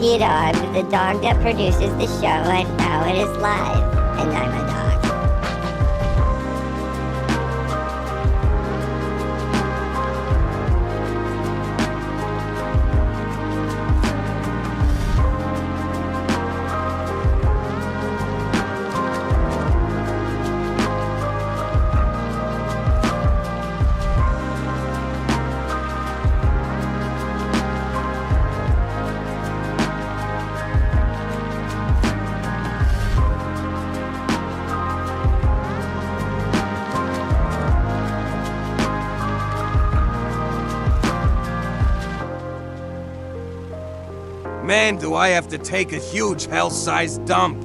You know, I'm the dog that produces the show, and now it is live. And I'm a dog. Man, do I have to take a huge hell-sized dump.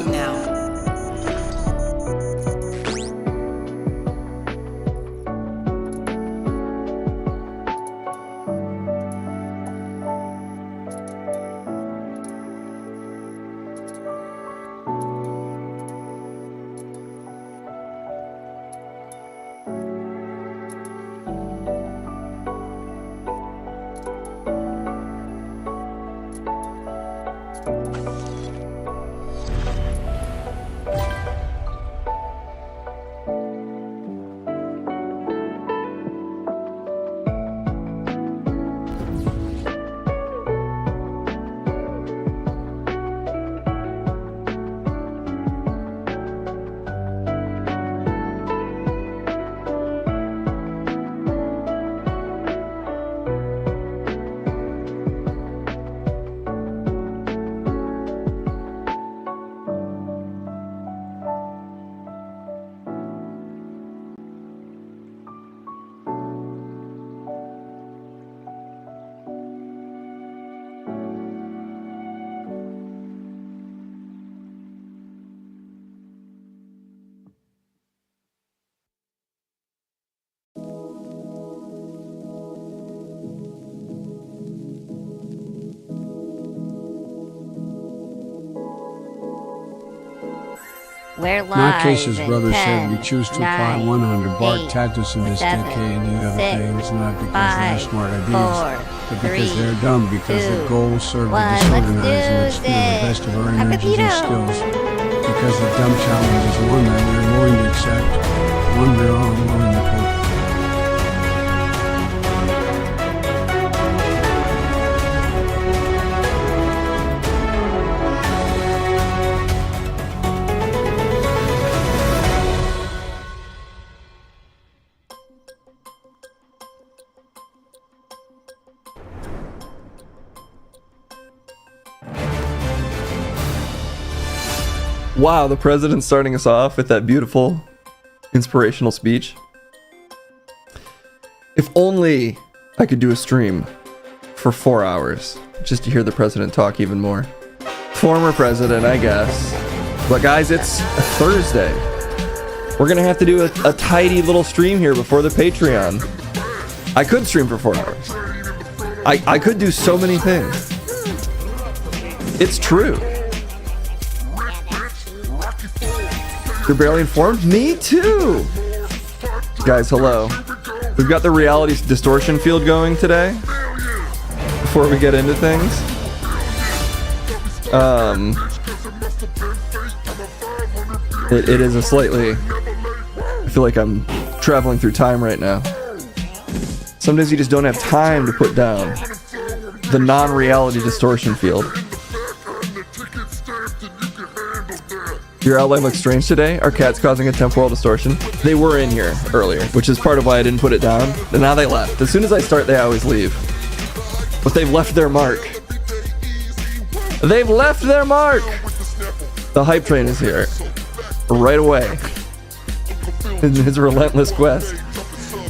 Vote now. We're live. Not Case's in brother 10, said we choose to apply 9, 100 Bart 8, tactics in this 7, decade and the other 6, things, not because 5, they're smart ideas, 4, but because 3, they're dumb, because 2, the goals serve the 1. Let's disorganized do and expend the this. best of our A energies and pepito. skills. Because the dumb challenge is one that we're willing to accept, one we're all willing to take. Wow, the president's starting us off with that beautiful, inspirational speech. If only I could do a stream for 4 hours, just to hear the president talk even more. Former president, I guess. But guys, it's Thursday. We're gonna have to do a tidy little stream here before the Patreon. I could stream for 4 hours. I could do so many things. It's true. You're barely informed? Me too! Guys, hello. We've got the reality distortion field going today. Before we get into things. It is a slightly... I feel like I'm traveling through time right now. Sometimes you just don't have time to put down the non-reality distortion field. Your outline looks strange today. Are cats causing a temporal distortion? They were in here earlier, which is part of why I didn't put it down. And now they left. As soon as I start, they always leave. But they've left their mark. They've left their mark! The hype train is here. Right away. In his relentless quest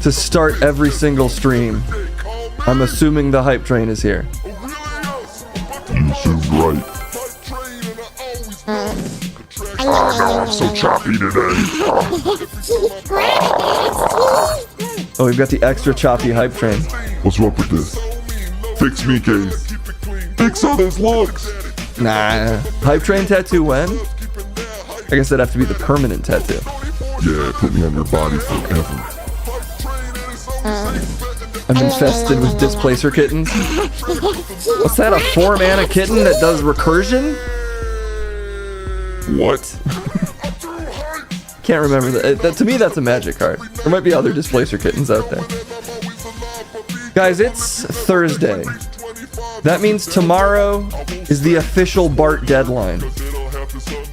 to start every single stream. I'm assuming the hype train is here. You seem right. Oh no, I'm so choppy today. Oh, we've got the extra choppy hype train. What's up with this? Fix me, Case. Fix how this looks. Nah. Hype train tattoo when? I guess that'd have to be the permanent tattoo. Yeah, put me on your body forever. I'm infested with displacer kittens. What's that, a 4-mana kitten that does recursion? What? Can't remember that. To me, that's a magic card. There might be other displacer kittens out there. Guys, it's Thursday. That means tomorrow is the official Bart deadline.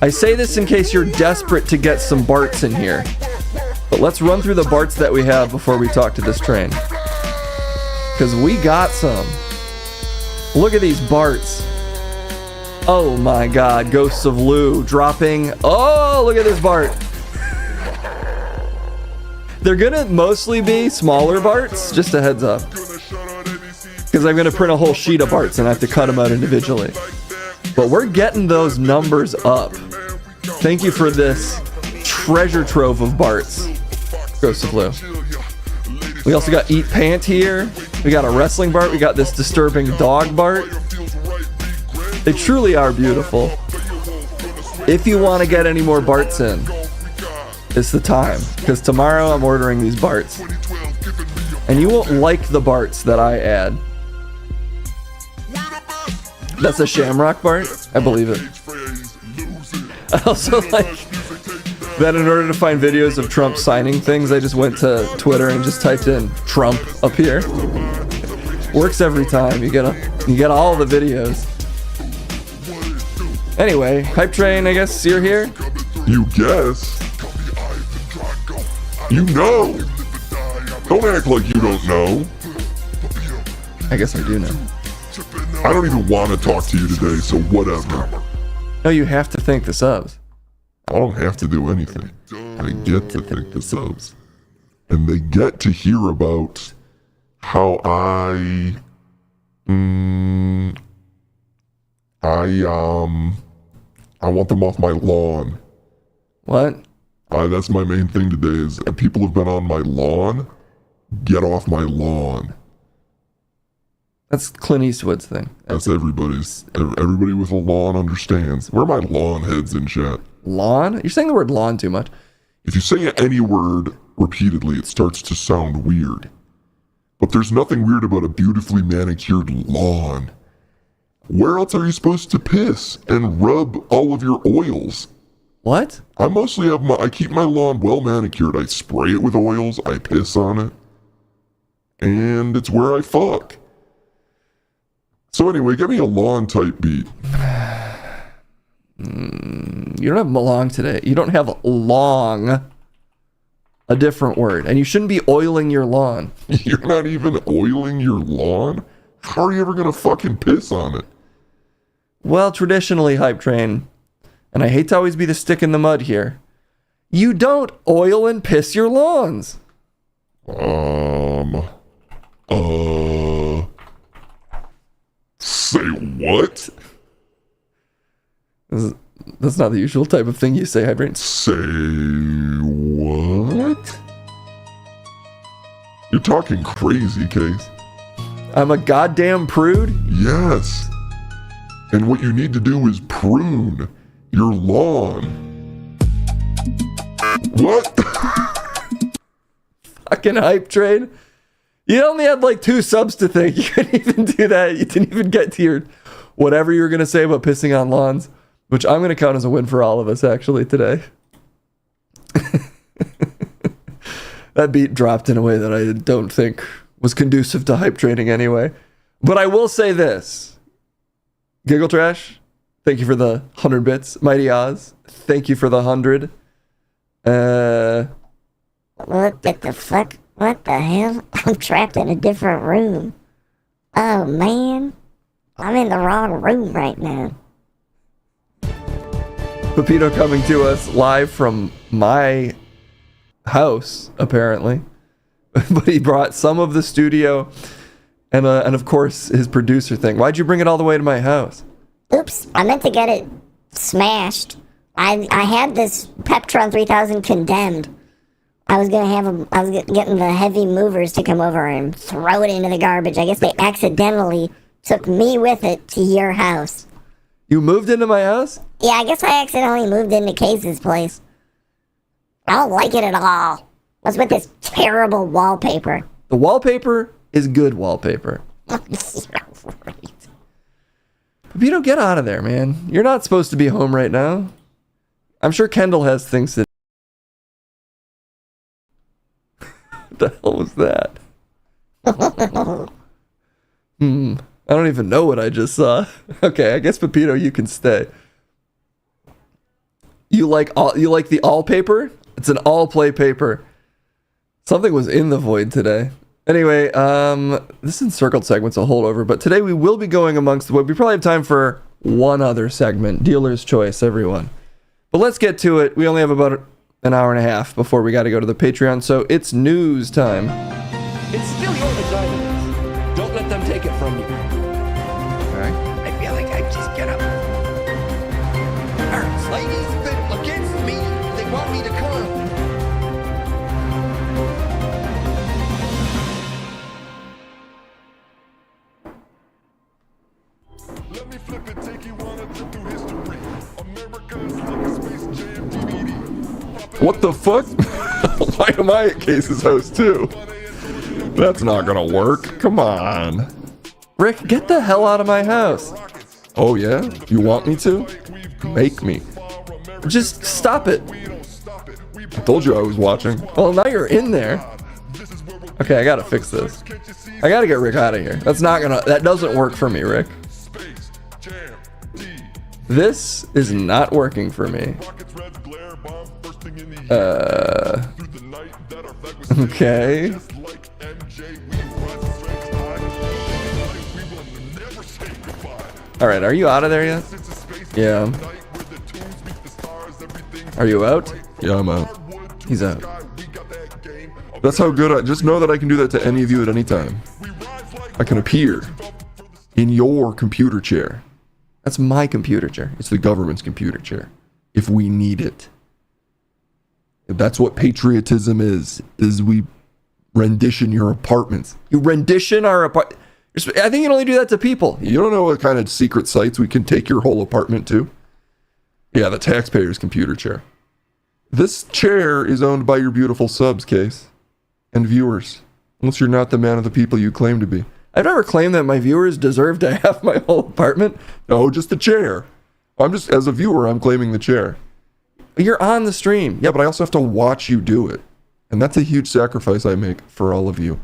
I say this in case you're desperate to get some Barts in here. But let's run through the Barts that we have before we talk to this train. Because we got some. Look at these Barts. Oh my god, Ghosts of Lou dropping. Oh, look at this Bart. They're gonna mostly be smaller Barts, just a heads up. Because I'm gonna print a whole sheet of Barts and I have to cut them out individually. But we're getting those numbers up. Thank you for this treasure trove of Barts. Ghost of Blue. We also got Eat Pant here. We got a wrestling Bart. We got this disturbing dog Bart. They truly are beautiful. If you want to get any more Barts in, it's the time. Because tomorrow I'm ordering these Barts. And you won't like the Barts that I add. That's a Shamrock Bart? I believe it. I also like that in order to find videos of Trump signing things, I just went to Twitter and just typed in Trump up here. Works every time. You get all the videos. Anyway, Hype Train, I guess you're here? You guess? You know! Don't act like you don't know. I guess I do know. I don't even want to talk to you today, so whatever. No, you have to thank the subs. I don't have to do anything. I get to thank the subs. And they get to hear about how I want them off my lawn. What? That's my main thing today is people have been on my lawn. Get off my lawn. That's Clint Eastwood's thing. That's everybody's. Everybody with a lawn understands. Where are my lawn heads in chat? Lawn? You're saying the word lawn too much. If you say any word repeatedly, it starts to sound weird. But there's nothing weird about a beautifully manicured lawn. Where else are you supposed to piss and rub all of your oils? What? I keep my lawn well manicured. I spray it with oils. I piss on it. And it's where I fuck. So anyway, give me a lawn type beat. You don't have long today. You don't have long. A different word. And you shouldn't be oiling your lawn. You're not even oiling your lawn? How are you ever going to fucking piss on it? Well, traditionally, Hype Train, and I hate to always be the stick in the mud here, you don't oil and piss your lawns. Say what? That's not the usual type of thing you say, Hype Train. Say what? You're talking crazy, Case. I'm a goddamn prude? Yes. And what you need to do is prune your lawn. What? Fucking Hype Train. You only had like 2 subs to thank. You couldn't even do that. You didn't even get to your whatever you were going to say about pissing on lawns, which I'm going to count as a win for all of us actually today. That beat dropped in a way that I don't think was conducive to hype training anyway. But I will say this. Giggle Trash, thank you for the 100 bits. Mighty Oz, thank you for the 100. What the fuck? What the hell? I'm trapped in a different room. Oh, man. I'm in the wrong room right now. Pepito coming to us live from my house, apparently. But he brought some of the studio and of course his producer thing. Why'd you bring it all the way to my house? Oops, I meant to get it smashed. I had this Peptron 3000 condemned. I was getting the heavy movers to come over and throw it into the garbage. I guess they accidentally took me with it to your house. You moved into my house? Yeah, I guess I accidentally moved into Case's place. I don't like it at all. What's with this terrible wallpaper? The wallpaper is good wallpaper. Pepito, get out of there, man. You're not supposed to be home right now. I'm sure Kendall has things to... What the hell was that? I don't even know what I just saw. Okay, I guess Pepito, you can stay. You like the all paper? It's an all play paper. Something was in the void today. Anyway, this encircled segment's a holdover, but today we will be going amongst the web. We probably have time for one other segment, Dealer's Choice, everyone. But let's get to it. We only have about an hour and a half before we got to go to the Patreon, so it's news time. It's still your vagina. Don't let them take it from you. Alright. I feel like I just get up. Ladies, good looking. want me to come. Let me flip it, take you on a trip through history. America's like a Space Jam DVD. What the fuck? Why am I at Case's house too? That's not gonna work. Come on. Rick, get the hell out of my house. Oh yeah? You want me to? Make me. Just stop it. I told you I was watching. Well, now you're in there. Okay, I gotta fix this. I gotta get Rick out of here. That doesn't work for me, Rick. This is not working for me. Okay. Alright, are you out of there yet? Yeah. Are you out? Yeah, I'm out. He's out. That's how good I just know that I can do that to any of you at any time. I can appear in your computer chair. That's my computer chair. It's the government's computer chair. If we need it. That's what patriotism is we rendition your apartments. You rendition our apartment. I think you can only do that to people. You don't know what kind of secret sites we can take your whole apartment to? Yeah, the taxpayer's computer chair. This chair is owned by your beautiful subs, Case. And viewers. Unless you're not the man of the people you claim to be. I've never claimed that my viewers deserve to have my whole apartment. No, just the chair. As a viewer, I'm claiming the chair. You're on the stream. Yeah, but I also have to watch you do it. And that's a huge sacrifice I make for all of you.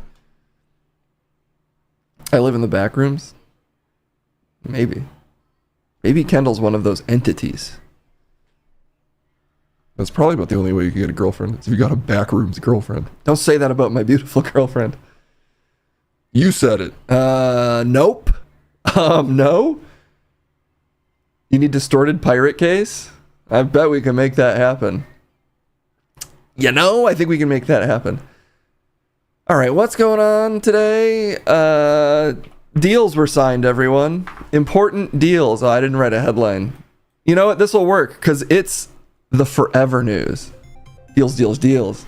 I live in the back rooms. Maybe Kendall's one of those entities. That's probably about the only way you can get a girlfriend. Is if you got a backrooms girlfriend. Don't say that about my beautiful girlfriend. You said it. Nope. No. You need distorted pirate case? I bet we can make that happen. I think we can make that happen. All right, what's going on today? Deals were signed, everyone. Important deals. Oh, I didn't write a headline. You know what? This will work because it's the forever news. Deals.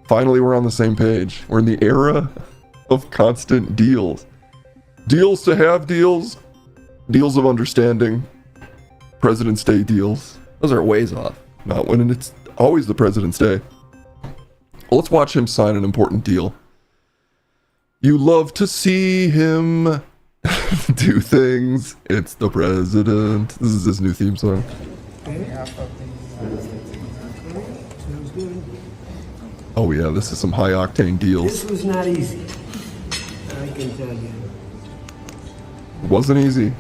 Finally, we're on the same page. We're in the era of constant deals. Deals to have deals. Deals of understanding. President's Day deals. Those are ways off. Not when it's always the President's Day. Well, let's watch him sign an important deal. You love to see him do things. It's the president. This is his new theme song. Oh yeah, this is some high octane deals. This was not easy. I can tell you. It wasn't easy.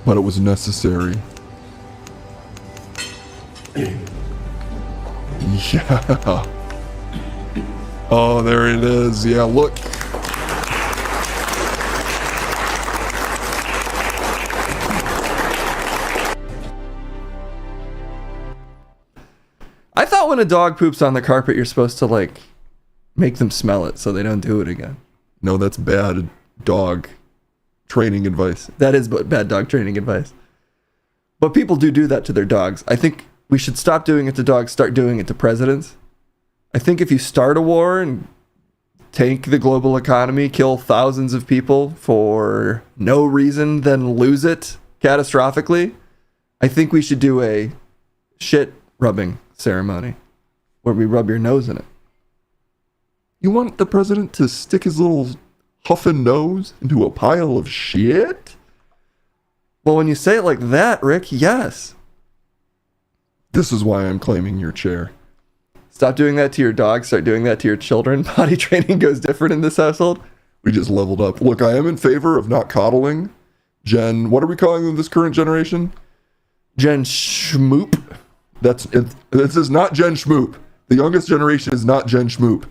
But it was necessary. Yeah. Oh, there it is. Yeah, look. I thought when a dog poops on the carpet, you're supposed to, make them smell it so they don't do it again. No, that's bad dog training advice. That is bad dog training advice. But people do that to their dogs. I think we should stop doing it to dogs, start doing it to presidents. I think if you start a war and tank the global economy, kill thousands of people for no reason, then lose it catastrophically, I think we should do a shit rubbing ceremony where we rub your nose in it. You want the president to stick his little huffing nose into a pile of shit? Well, when you say it like that, Rick, yes. This is why I'm claiming your chair. Stop doing that to your dog. Start doing that to your children. Potty training goes different in this household. We just leveled up. Look, I am in favor of not coddling Gen... What are we calling them this current generation? Gen Schmoop. This is not Gen Schmoop. The youngest generation is not Gen Schmoop.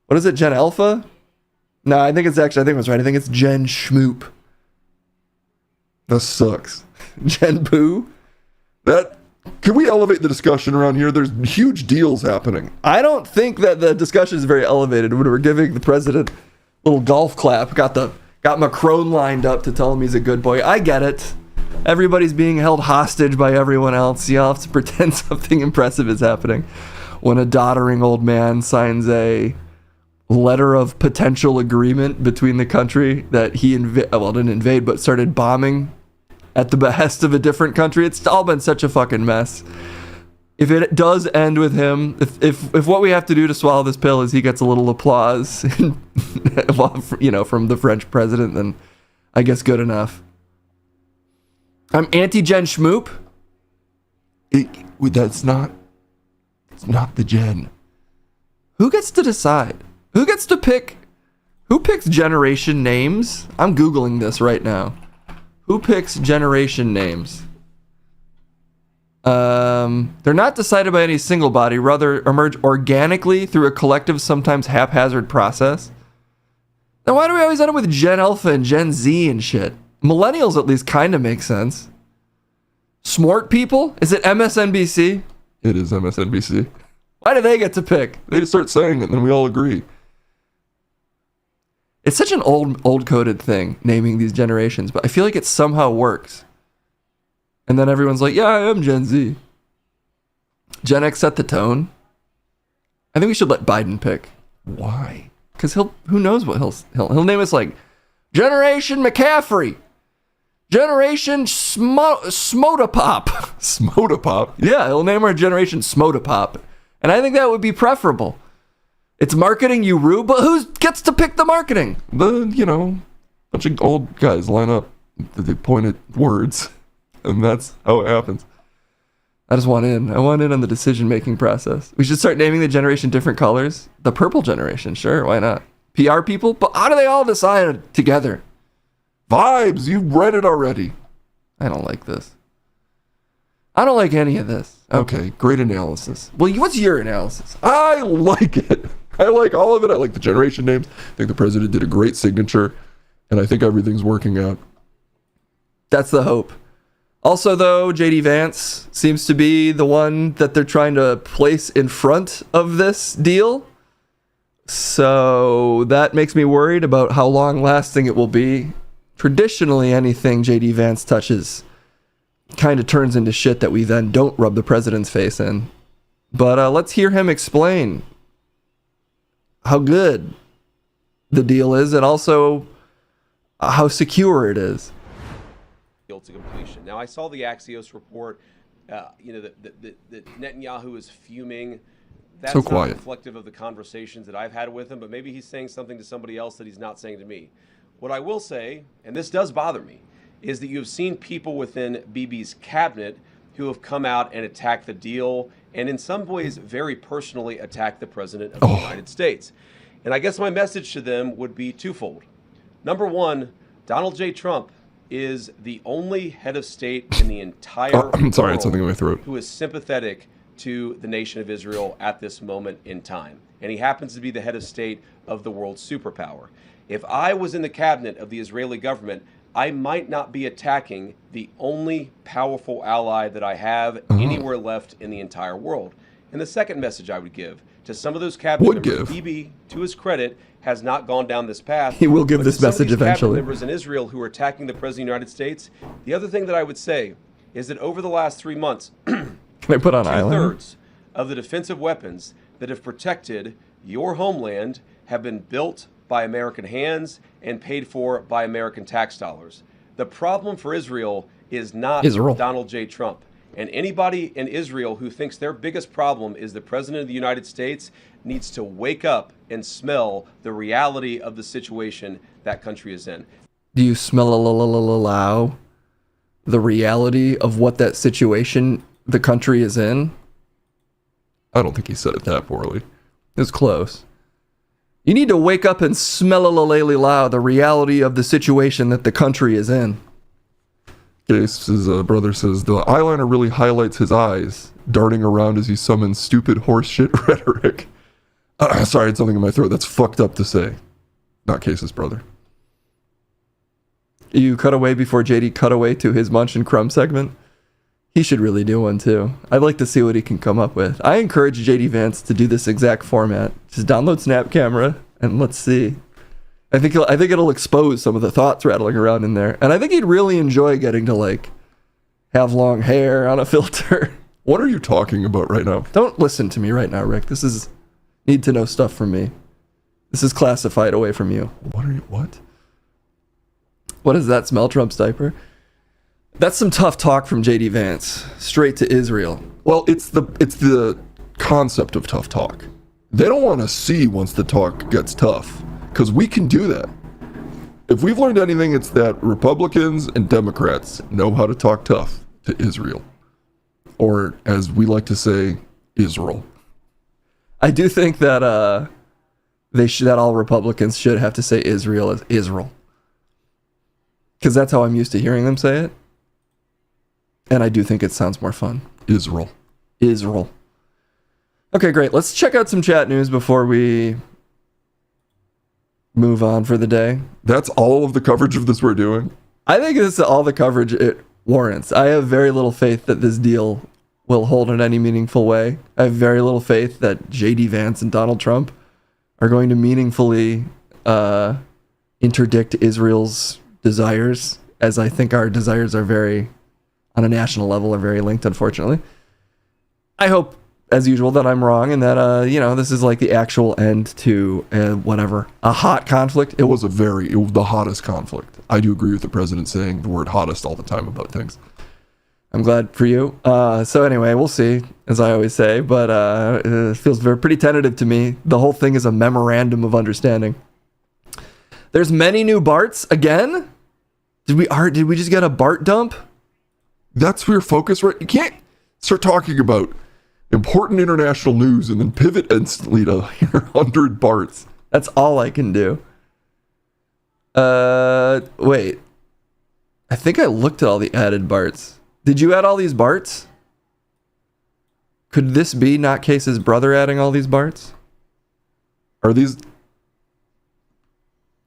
What is it, Gen Alpha? No, I think it was right. I think it's Gen Schmoop. That sucks. Gen Poo? Can we elevate the discussion around here? There's huge deals happening. I don't think that the discussion is very elevated when we're giving the president a little golf clap. Got Macron lined up to tell him he's a good boy. I get it. Everybody's being held hostage by everyone else. You all have to pretend something impressive is happening. When a doddering old man signs a letter of potential agreement between the country that he didn't invade, but started bombing at the behest of a different country. It's all been such a fucking mess. If it does end with him, if what we have to do to swallow this pill is he gets a little applause, from the French president, then I guess good enough. I'm anti-Gen Schmoop. It's not the Gen. Who gets to decide? Who gets to pick? Who picks generation names? I'm Googling this right now. Who picks generation names? They're not decided by any single body, rather emerge organically through a collective, sometimes haphazard process. Then why do we always end up with Gen Alpha and Gen Z and shit? Millennials at least kind of make sense. Smart people? Is it MSNBC? It is MSNBC. Why do they get to pick? They just start saying it and then we all agree. It's such an old coded thing, naming these generations, but I feel like it somehow works. And then everyone's like, yeah, I am Gen Z. Gen X set the tone. I think we should let Biden pick. Why? Because who knows what he'll name us, like Generation McCaffrey. Generation Smotapop. Smotapop? Yeah, he'll name our generation Smotapop. And I think that would be preferable. It's marketing you rube, but who gets to pick the marketing? Bunch of old guys line up the pointed words. And that's how it happens. I just want in. I want in on the decision-making process. We should start naming the generation different colors. The purple generation, sure, why not? PR people? But how do they all decide together? Vibes, you've read it already. I don't like this. I don't like any of this. Okay, great analysis. Well, what's your analysis? I like it. I like all of it. I like the generation names. I think the president did a great signature. And I think everything's working out. That's the hope. Also, though, JD Vance seems to be the one that they're trying to place in front of this deal. So that makes me worried about how long-lasting it will be. Traditionally, anything JD Vance touches kind of turns into shit that we then don't rub the president's face in. But let's hear him explain how good the deal is and also how secure it is. To completion. Now, I saw the Axios report, that Netanyahu is fuming. That's so not quiet. Reflective of the conversations that I've had with him, but maybe he's saying something to somebody else that he's not saying to me. What I will say, and this does bother me, is that you've seen people within Bibi's cabinet who have come out and attacked the deal, and in some ways very personally attacked the President of the United States. And I guess my message to them would be twofold. Number one, Donald J. Trump is the only head of state in the entire I'm sorry, I world had something in my throat. who is sympathetic to the nation of Israel at this moment in time. And he happens to be the head of state of the world's superpower. If I was in the cabinet of the Israeli government, I might not be attacking the only powerful ally that I have anywhere left in the entire world. And the second message I would give to some of those cabinet members, Bibi, to his credit, has not gone down this path. He will give this message eventually. Cabinet members in Israel who are attacking the President of the United States, the other thing that I would say is that over the last 3 months, Can I put on eyeliner? 2/3 of the defensive weapons that have protected your homeland have been built by American hands and paid for by American tax dollars. The problem for Israel is not Donald J. Trump. And anybody in Israel who thinks their biggest problem is the President of the United States needs to wake up and smell the reality of the situation that country is in. Do you smell the reality of what that situation the country is in? I don't think he said it that poorly. It was close. You need to wake up and smell the reality of the situation that the country is in. His brother says, the eyeliner really highlights his eyes, darting around as he summons stupid horseshit rhetoric. Sorry, I had something in my throat that's fucked up to say. Not Case's brother. You cut away before JD cut away to his Munch and Crumb segment? He should really do one too. I'd like to see what he can come up with. I encourage JD Vance to do this exact format. Just download Snap Camera and let's see. I think it'll expose some of the thoughts rattling around in there. And I think he'd really enjoy getting to have long hair on a filter. What are you talking about right now? Don't listen to me right now, Rick. This is need to know stuff from me. This is classified away from you. What? What does that smell, Trump's diaper? That's some tough talk from JD Vance, straight to Israel. Well, it's the concept of tough talk. They don't want to see once the talk gets tough, because we can do that. If we've learned anything, it's that Republicans and Democrats know how to talk tough to Israel. Or, as we like to say, Israel. I do think that that all Republicans should have to say Israel as Israel. Because that's how I'm used to hearing them say it. And I do think it sounds more fun. Israel. Israel. Okay, great. Let's check out some chat news before we move on for the day. That's all of the coverage of this we're doing? I think this is all the coverage it warrants. I have very little faith that this deal will hold in any meaningful way. I have very little faith that JD Vance and Donald Trump are going to meaningfully interdict Israel's desires, as I think our desires are very, on a national level, are very linked, unfortunately. I hope, as usual, that I'm wrong and that, this is like the actual end to a hot conflict. It was the hottest conflict. I do agree with the president saying the word hottest all the time about things. I'm glad for you. So anyway, we'll see, as I always say, but it feels pretty tentative to me. The whole thing is a memorandum of understanding. There's many new BARTs again. Did we just get a BART dump? That's where your focus, right? You can't start talking about important international news and then pivot instantly to 100 BARTs. That's all I can do. Wait. I think I looked at all the added BARTs. Did you add all these BARTs? Could this be Not Case's brother adding all these BARTs? Are these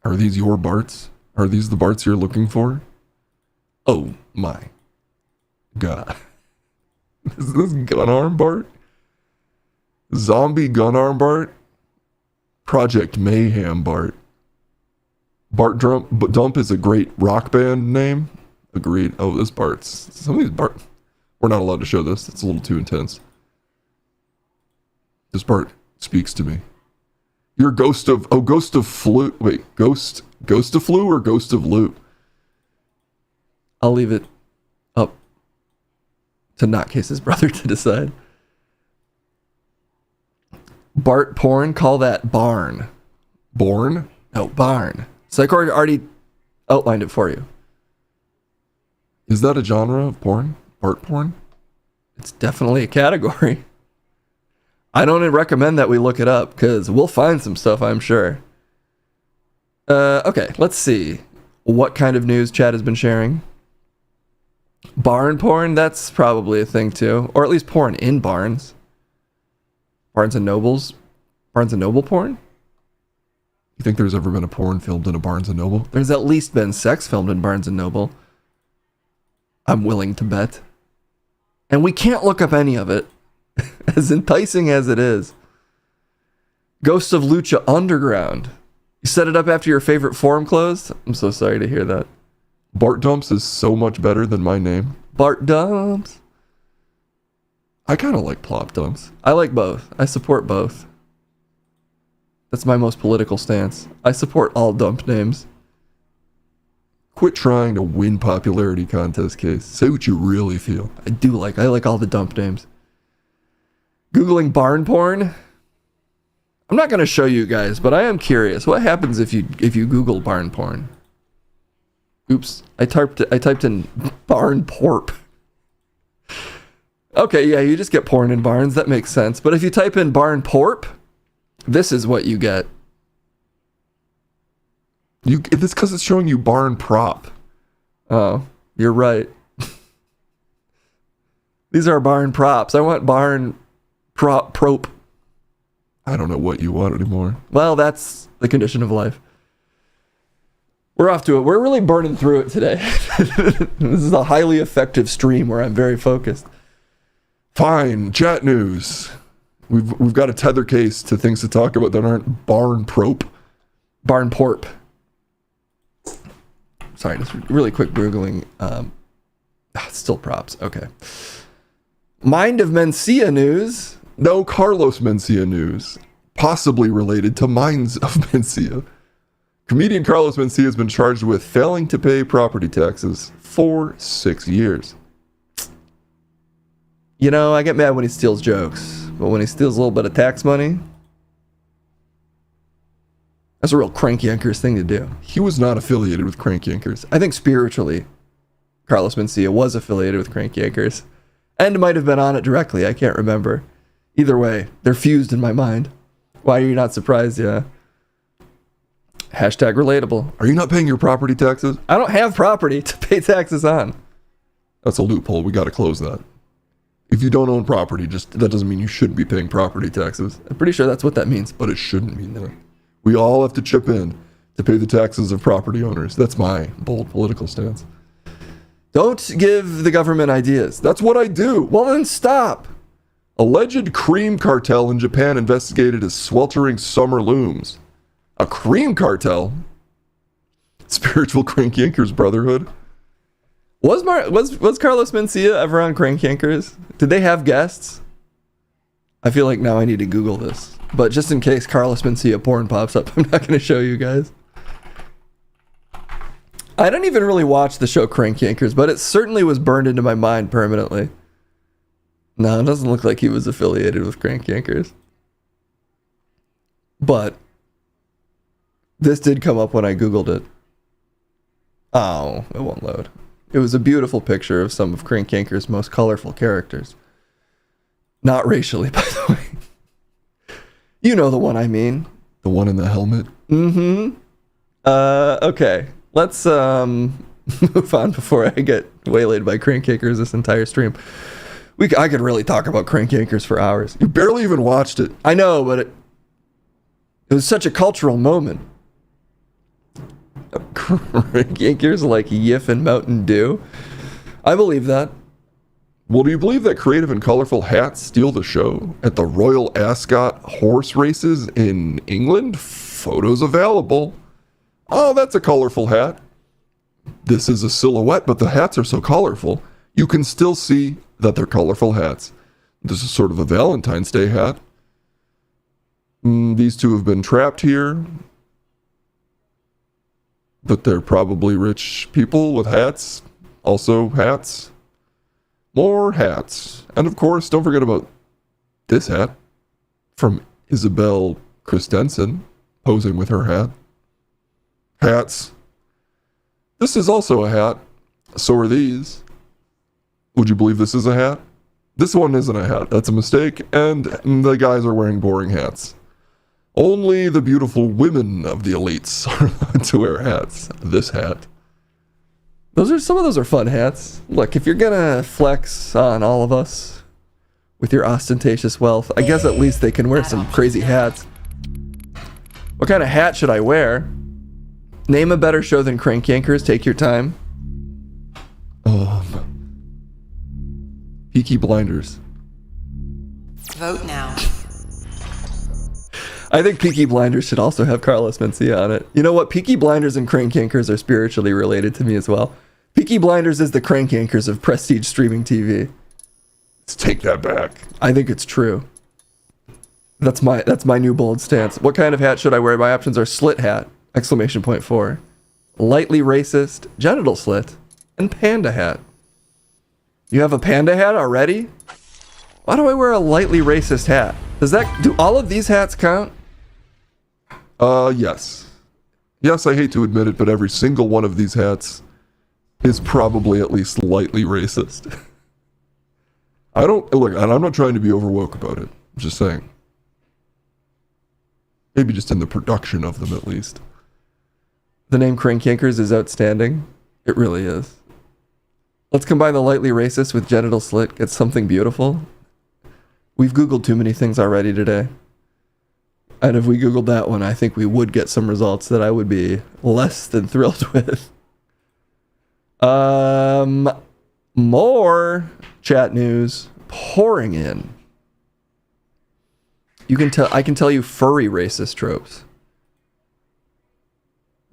your BARTs? Are these the BARTs you're looking for? Oh my God. Is this gun arm BART? Zombie gun arm BART? Project Mayhem BART. BART Dump is a great rock band name. Agreed. Oh, this BART's. Some of these BART. We're not allowed to show this. It's a little too intense. This BART speaks to me. You're Ghost of Flu. Wait, Ghost of Flu or Ghost of Loot? I'll leave it up to Not Case's brother to decide. BART porn, call that barn. Born? No, barn. Psychord already outlined it for you. Is that a genre of porn? BART porn? It's definitely a category. I don't recommend that we look it up, because we'll find some stuff, I'm sure. Okay, let's see what kind of news Chad has been sharing. Barn porn, that's probably a thing too. Or at least porn in barns. Barnes and Nobles. Barnes and Noble porn? You think there's ever been a porn filmed in a Barnes and Noble? There's at least been sex filmed in Barnes and Noble. I'm willing to bet. And we can't look up any of it, as enticing as it is. Ghost of Lucha Underground. You set it up after your favorite forum closed? I'm so sorry to hear that. BART Dumps is so much better than my name. BART Dumps. I kind of like Plop Dumps. I like both. I support both. That's my most political stance. I support all dump names. Quit trying to win popularity contest, Case. Say what you really feel. I like all the dump names. Googling barn porn. I'm not going to show you guys, but I am curious. What happens if you Google barn porn? Oops, I typed in barn porp. Okay, yeah, you just get porn in barns. That makes sense. But if you type in barn porp, this is what you get. It's because it's showing you barn prop. Oh, you're right. These are barn props. I want barn prop. I don't know what you want anymore. Well, that's the condition of life. We're off to it. We're really burning through it today. This is a highly effective stream where I'm very focused. Fine, chat news. We've got a tether case to things to talk about that aren't barn porp. Barn porp. Sorry, just really quick Googling Still props. Okay. Mind of Mencia news. No Carlos Mencia news, possibly related to Minds of Mencia. Comedian Carlos Mencia has been charged with failing to pay property taxes for 6 years. You know, I get mad when he steals jokes, but when he steals a little bit of tax money, that's a real Crank Yankers thing to do. He was not affiliated with Crank Yankers. I think spiritually, Carlos Mencia was affiliated with Crank Yankers, and might have been on it directly. I can't remember. Either way, they're fused in my mind. Why are you not surprised? Yeah. Hashtag relatable. Are you not paying your property taxes? I don't have property to pay taxes on. That's a loophole. We got to close that. If you don't own property, that doesn't mean you shouldn't be paying property taxes. I'm pretty sure that's what that means. But it shouldn't mean that. We all have to chip in to pay the taxes of property owners. That's my bold political stance. Don't give the government ideas. That's what I do. Well, then stop. Alleged cream cartel in Japan investigated as sweltering summer looms. A cream cartel? Spiritual Crank Yankers Brotherhood? Was Carlos Mencia ever on Crank Yankers? Did they have guests? I feel like now I need to Google this. But just in case Carlos Mencia porn pops up, I'm not going to show you guys. I don't even really watch the show Crank Yankers, but it certainly was burned into my mind permanently. No, it doesn't look like he was affiliated with Crank Yankers. But this did come up when I Googled it. Oh, it won't load. It was a beautiful picture of some of Crank Yankers' most colorful characters. Not racially, by the way. You know the one I mean. The one in the helmet? Mm-hmm. Okay. Let's move on before I get waylaid by Crank Yankers this entire stream. I could really talk about Crank Yankers for hours. You barely even watched it. I know, but it was such a cultural moment. Crank Yankers like Yif and Mountain Dew. I believe that. Well, do you believe that creative and colorful hats steal the show? At the Royal Ascot horse races in England, photos available. Oh, that's a colorful hat. This is a silhouette, but the hats are so colorful, you can still see that they're colorful hats. This is sort of a Valentine's Day hat. These two have been trapped here, but they're probably rich people with hats. Also hats. More hats. And of course, don't forget about this hat from Isabel Christensen, posing with her hat. Hats. This is also a hat. So are these. Would you believe this is a hat? This one isn't a hat. That's a mistake. And the guys are wearing boring hats. Only the beautiful women of the elites are allowed to wear hats. This hat. Some of those are fun hats. Look, if you're gonna flex on all of us with your ostentatious wealth, I guess at least they can wear some crazy hats. What kind of hat should I wear? Name a better show than Crank Yankers. Take your time. Peaky Blinders. Vote now. I think Peaky Blinders should also have Carlos Mencia on it. You know what? Peaky Blinders and Crank Yankers are spiritually related to me as well. Peaky Blinders is the Crank Yankers of prestige streaming TV. Let's take that back. I think it's true. That's my new bold stance. What kind of hat should I wear? My options are slit hat, ! 4, lightly racist, genital slit, and panda hat. You have a panda hat already? Why do I wear a lightly racist hat? Do all of these hats count? Yes. Yes, I hate to admit it, but every single one of these hats is probably at least lightly racist. And I'm not trying to be overwoke about it. I'm just saying. Maybe just in the production of them, at least. The name Crank Yankers is outstanding. It really is. Let's combine the lightly racist with genital slit. Get something beautiful. We've Googled too many things already today. And if we Googled that one, I think we would get some results that I would be less than thrilled with. More chat news pouring in. I can tell you furry racist tropes.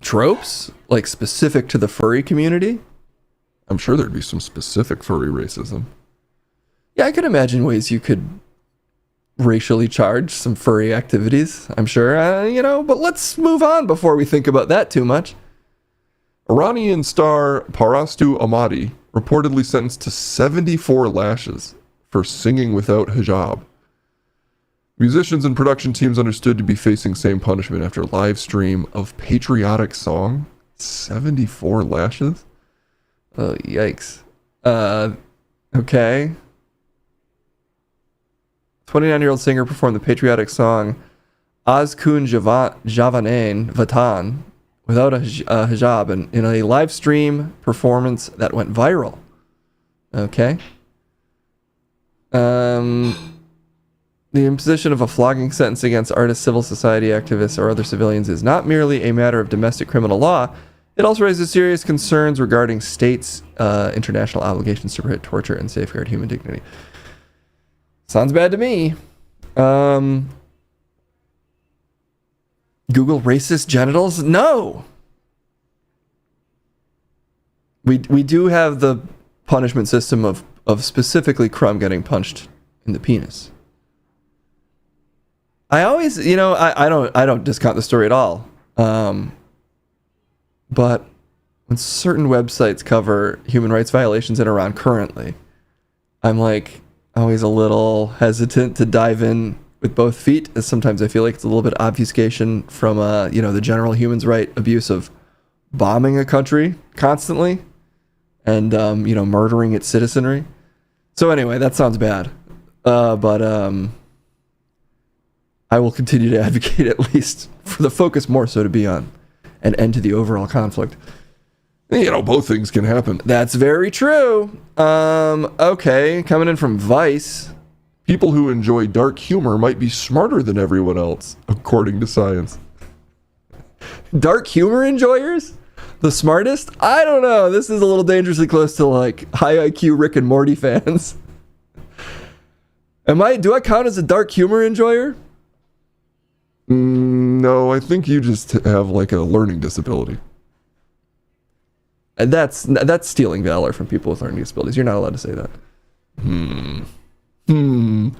Tropes? Like specific to the furry community? I'm sure there'd be some specific furry racism. Yeah, I could imagine ways you could racially charge some furry activities. I'm sure, but let's move on before we think about that too much. Iranian star Parastu Ahmadi reportedly sentenced to 74 lashes for singing without hijab. Musicians and production teams understood to be facing same punishment after live stream of patriotic song. 74 lashes? Oh, yikes. Okay. 29-year-old singer performed the patriotic song Azkun Javanen Vatan without a hijab in a live stream performance that went viral. Okay. The imposition of a flogging sentence against artists, civil society activists, or other civilians is not merely a matter of domestic criminal law. It also raises serious concerns regarding states' international obligations to prohibit torture and safeguard human dignity. Sounds bad to me. Google racist genitals? No! We do have the punishment system of specifically Crumb getting punched in the penis. I always, I don't discount the story at all. But when certain websites cover human rights violations in Iran currently, I'm like always a little hesitant to dive in with both feet, as sometimes I feel like it's a little bit obfuscation from the general human rights abuse of bombing a country constantly and murdering its citizenry. So anyway, that sounds bad. But I will continue to advocate, at least for the focus more so to be on an end to the overall conflict. Both things can happen. That's very true. Okay, coming in from Vice. People who enjoy dark humor might be smarter than everyone else, according to science. Dark humor enjoyers? The smartest? I don't know. This is a little dangerously close to like high IQ Rick and Morty fans. Do I count as a dark humor enjoyer? No, I think you just have like a learning disability. And that's stealing valor from people with learning disabilities. You're not allowed to say that. In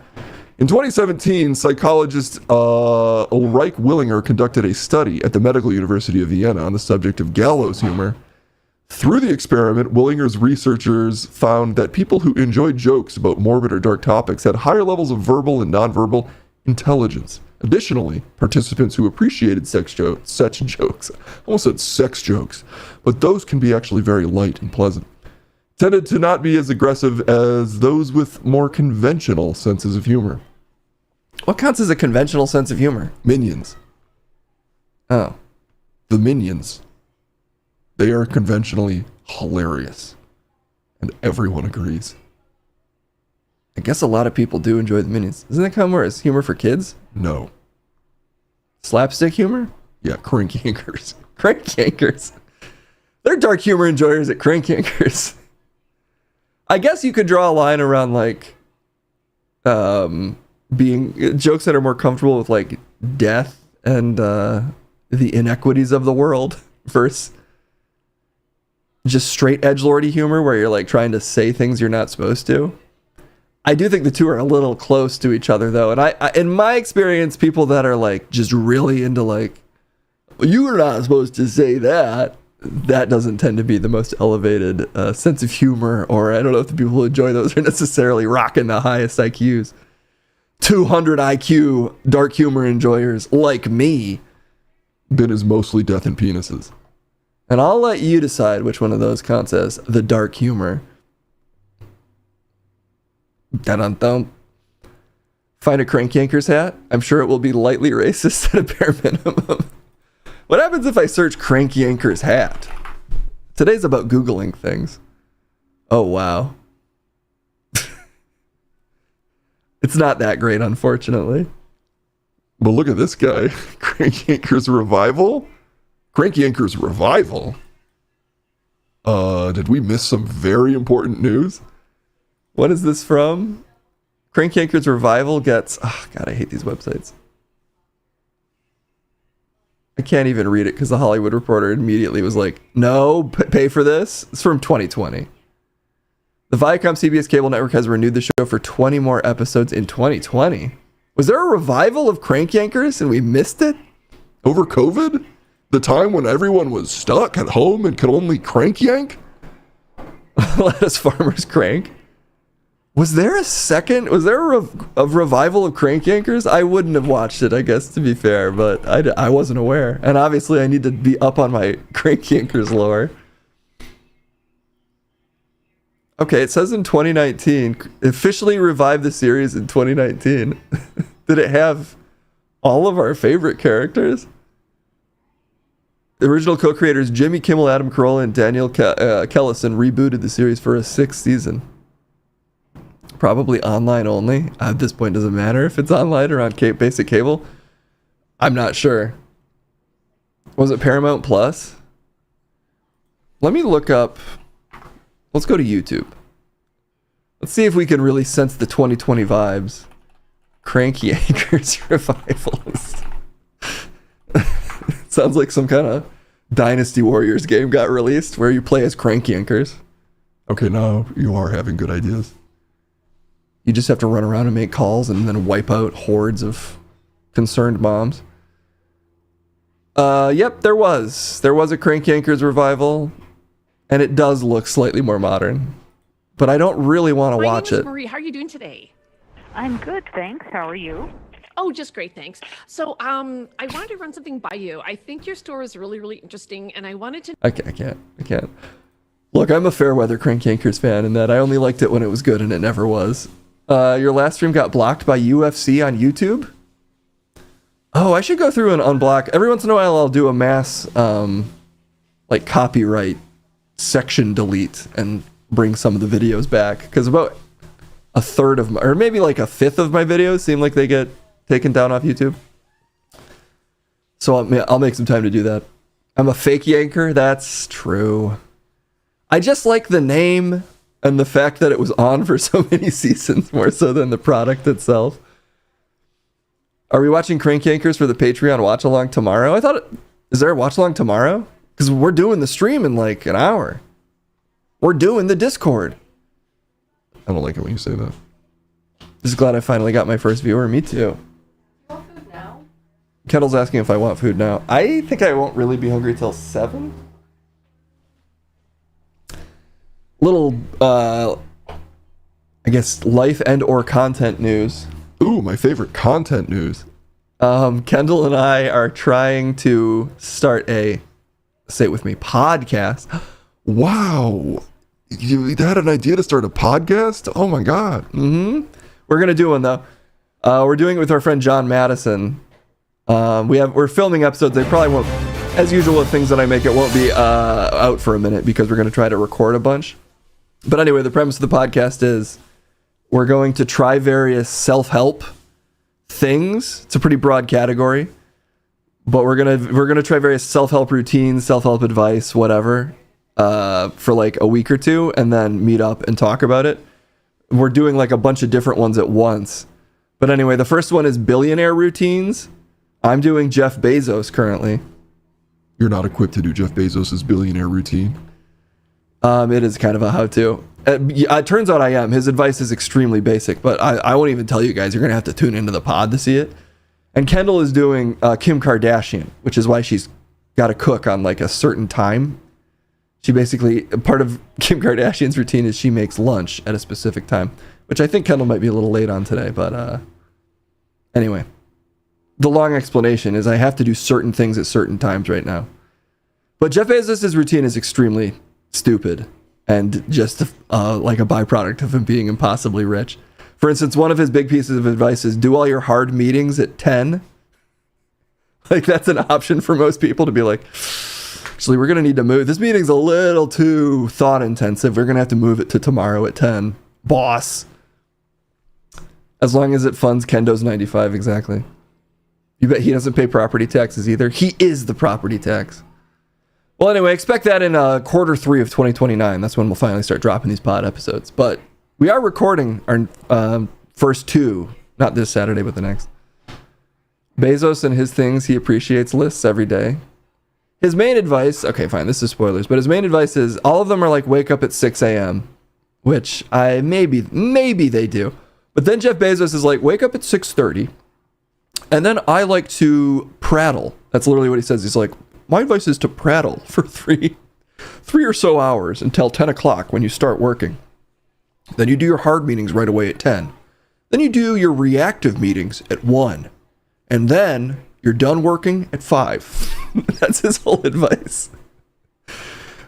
2017, psychologist Ulrike Willinger conducted a study at the Medical University of Vienna on the subject of gallows humor. Through the experiment, Willinger's researchers found that people who enjoyed jokes about morbid or dark topics had higher levels of verbal and nonverbal intelligence. Additionally, participants who appreciated such jokes, I almost said sex jokes, but those can be actually very light and pleasant, tended to not be as aggressive as those with more conventional senses of humor. What counts as a conventional sense of humor? Minions. Oh. The Minions. They are conventionally hilarious. And everyone agrees. I guess a lot of people do enjoy the Minions. Doesn't that come more as humor for kids? No. Slapstick humor? Yeah, Crank Yankers. Crank Yankers. They're dark humor enjoyers at Crank Yankers. I guess you could draw a line around like being jokes that are more comfortable with like death and the inequities of the world versus just straight edgelordy humor where you're like trying to say things you're not supposed to. I do think the two are a little close to each other though, and I in my experience, people that are like just really into like you are not supposed to say that doesn't tend to be the most elevated sense of humor, or I don't know if the people who enjoy those are necessarily rocking the highest IQs. 200 IQ dark humor enjoyers like me. Ben is mostly death and penises. And I'll let you decide which one of those counts as the dark humor. Dun-dun-dun. Find a Crank Yankers hat. I'm sure it will be lightly racist at a bare minimum. What happens if I search Crank Yankers hat? Today's about Googling things. Oh, wow. It's not that great, unfortunately. But look at this guy. Crank Yankers Revival? Crank Yankers Revival? Did we miss some very important news? What is this from? Crank Yankers Revival gets... Oh, God, I hate these websites. I can't even read it because the Hollywood Reporter immediately was like, no, pay for this. It's from 2020. The Viacom CBS cable network has renewed the show for 20 more episodes in 2020. Was there a revival of Crank Yankers and we missed it? Over COVID? The time when everyone was stuck at home and could only crank yank? Let us farmers crank. Was there a revival of Crank Yankers? I wouldn't have watched it, I guess, to be fair, but I wasn't aware. And obviously I need to be up on my Crank Yankers lore. Okay, it says in 2019, officially revived the series in 2019. Did it have all of our favorite characters? The original co-creators Jimmy Kimmel, Adam Carolla, and Daniel Kellison rebooted the series for a 6th season. Probably online only. At this point, doesn't matter if it's online or on basic cable. I'm not sure. Was it Paramount Plus? Let me look up. Let's go to YouTube. Let's see if we can really sense the 2020 vibes. Crank Yankers revivals. Sounds like some kind of Dynasty Warriors game got released where you play as Crank Yankers. Okay, now you are having good ideas. You just have to run around and make calls and then wipe out hordes of concerned moms. Yep, there was a Crank Yankers revival, and it does look slightly more modern. But I don't really want to watch it. Marie, how are you doing today? I'm good, thanks. How are you? Oh, just great, thanks. So, I wanted to run something by you. I think your store is really, really interesting, and I wanted to... I can't. Look, I'm a Fairweather Crank Yankers fan in that I only liked it when it was good, and it never was. Your last stream got blocked by UFC on YouTube? Oh, I should go through and unblock. Every once in a while, I'll do a mass, like, copyright section delete and bring some of the videos back. Because about a third of my, or maybe like a fifth of my videos seem like they get taken down off YouTube. So I'll make some time to do that. I'm a fake yanker. That's true. I just like the name and the fact that it was on for so many seasons more so than the product itself. Are we watching Crank Yankers for the Patreon watch along tomorrow? I thought, is there a watch along tomorrow? Because we're doing the stream in like an hour. We're doing the Discord. I don't like it when you say that. Just glad I finally got my first viewer. Me too. You want food now? Kettle's asking if I want food now. I think I won't really be hungry till 7. Little, I guess, life and or content news. Ooh, my favorite content news. Kendall and I are trying to start a, say it with me, podcast. Wow. You had an idea to start a podcast? Oh my God. Mm-hmm. We're going to do one though. We're doing it with our friend John Madison. We're filming episodes. They probably won't, as usual with things that I make, it won't be out for a minute because we're going to try to record a bunch. But anyway, the premise of the podcast is we're going to try various self-help things. It's a pretty broad category, but we're gonna try various self-help routines, self-help advice, whatever, for like a week or two, and then meet up and talk about it. We're doing like a bunch of different ones at once. But anyway, the first one is billionaire routines. I'm doing Jeff Bezos currently. You're not equipped to do Jeff Bezos' billionaire routine. It is kind of a how-to. It turns out I am. His advice is extremely basic, but I won't even tell you guys. You're going to have to tune into the pod to see it. And Kendall is doing Kim Kardashian, which is why she's got to cook on like a certain time. She basically, part of Kim Kardashian's routine is she makes lunch at a specific time, which I think Kendall might be a little late on today, but anyway. The long explanation is I have to do certain things at certain times right now. But Jeff Bezos' routine is extremely stupid and just like a byproduct of him being impossibly rich. For instance, one of his big pieces of advice is do all your hard meetings at 10. Like that's an option for most people to be like, actually, we're going to need to move. This meeting's a little too thought intensive. We're going to have to move it to tomorrow at 10. Boss. As long as it funds Kendo's 95, exactly. You bet he doesn't pay property taxes either. He is the property tax. Well, anyway, expect that in quarter 3 of 2029. That's when we'll finally start dropping these pod episodes. But we are recording our first 2, not this Saturday, but the next. Bezos and his things, he appreciates lists every day. His main advice, okay, fine, this is spoilers, but his main advice is all of them are like wake up at 6 a.m., which I maybe they do. But then Jeff Bezos is like, wake up at 6:30, and then I like to prattle. That's literally what he says. He's like, my advice is to prattle for three or so hours until 10 o'clock when you start working. Then you do your hard meetings right away at 10. Then you do your reactive meetings at 1. And then you're done working at 5. That's his whole advice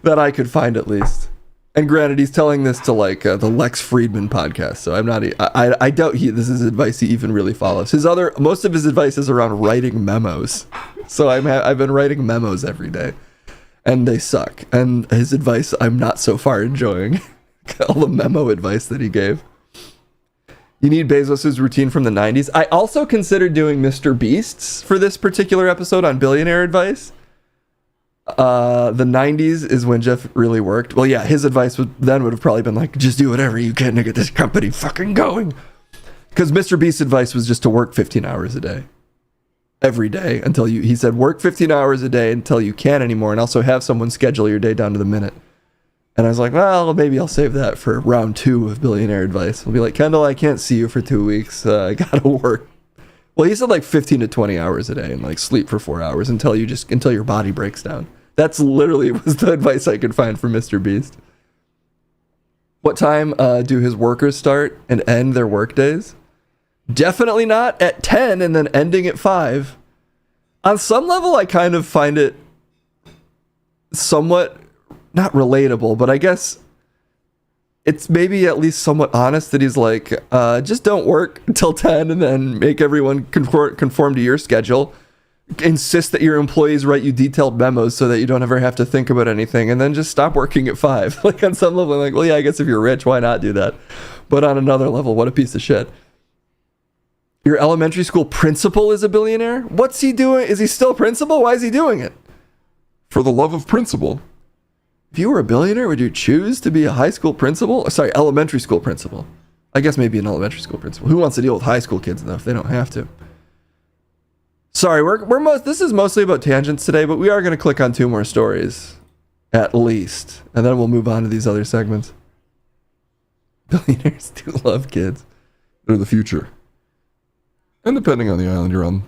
that I could find, at least. And granted, he's telling this to like the Lex Friedman podcast, so I'm not. I doubt this is advice he even really follows. Most of his advice is around writing memos. So I've been writing memos every day, and they suck. And his advice, I'm not so far enjoying. All the memo advice that he gave. You need Bezos' routine from the 90s. I also considered doing Mr. Beast's for this particular episode on billionaire advice. The 90s is when Jeff really worked. Well, yeah, his advice would have probably been like, just do whatever you can to get this company fucking going. Because Mr. Beast's advice was just to work 15 hours a day. Every day until he said, work 15 hours a day until you can't anymore, and also have someone schedule your day down to the minute. And I was like, well, maybe I'll save that for round 2 of billionaire advice. I'll be like, Kendall, I can't see you for 2 weeks. I gotta work. Well, he said like 15 to 20 hours a day and like sleep for 4 hours until your body breaks down. That's literally was the advice I could find for Mr. Beast. What time do his workers start and end their work days? Definitely not at 10 and then ending at 5. On some level, I kind of find it somewhat not relatable, but I guess it's maybe at least somewhat honest that he's like, just don't work until 10 and then make everyone conform to your schedule. Insist that your employees write you detailed memos so that you don't ever have to think about anything, and then just stop working at 5. Like on some level, I'm like, well, yeah, I guess if you're rich, why not do that? But on another level, what a piece of shit. Your elementary school principal is a billionaire? What's he doing? Is he still principal? Why is he doing it? For the love of principle. If you were a billionaire, would you choose to be a high school principal? Sorry, elementary school principal. I guess maybe an elementary school principal. Who wants to deal with high school kids, though, if they don't have to? Sorry, this is mostly about tangents today, but we are going to click on 2 more stories, at least. And then we'll move on to these other segments. Billionaires do love kids. They're the future. And depending on the island you're on.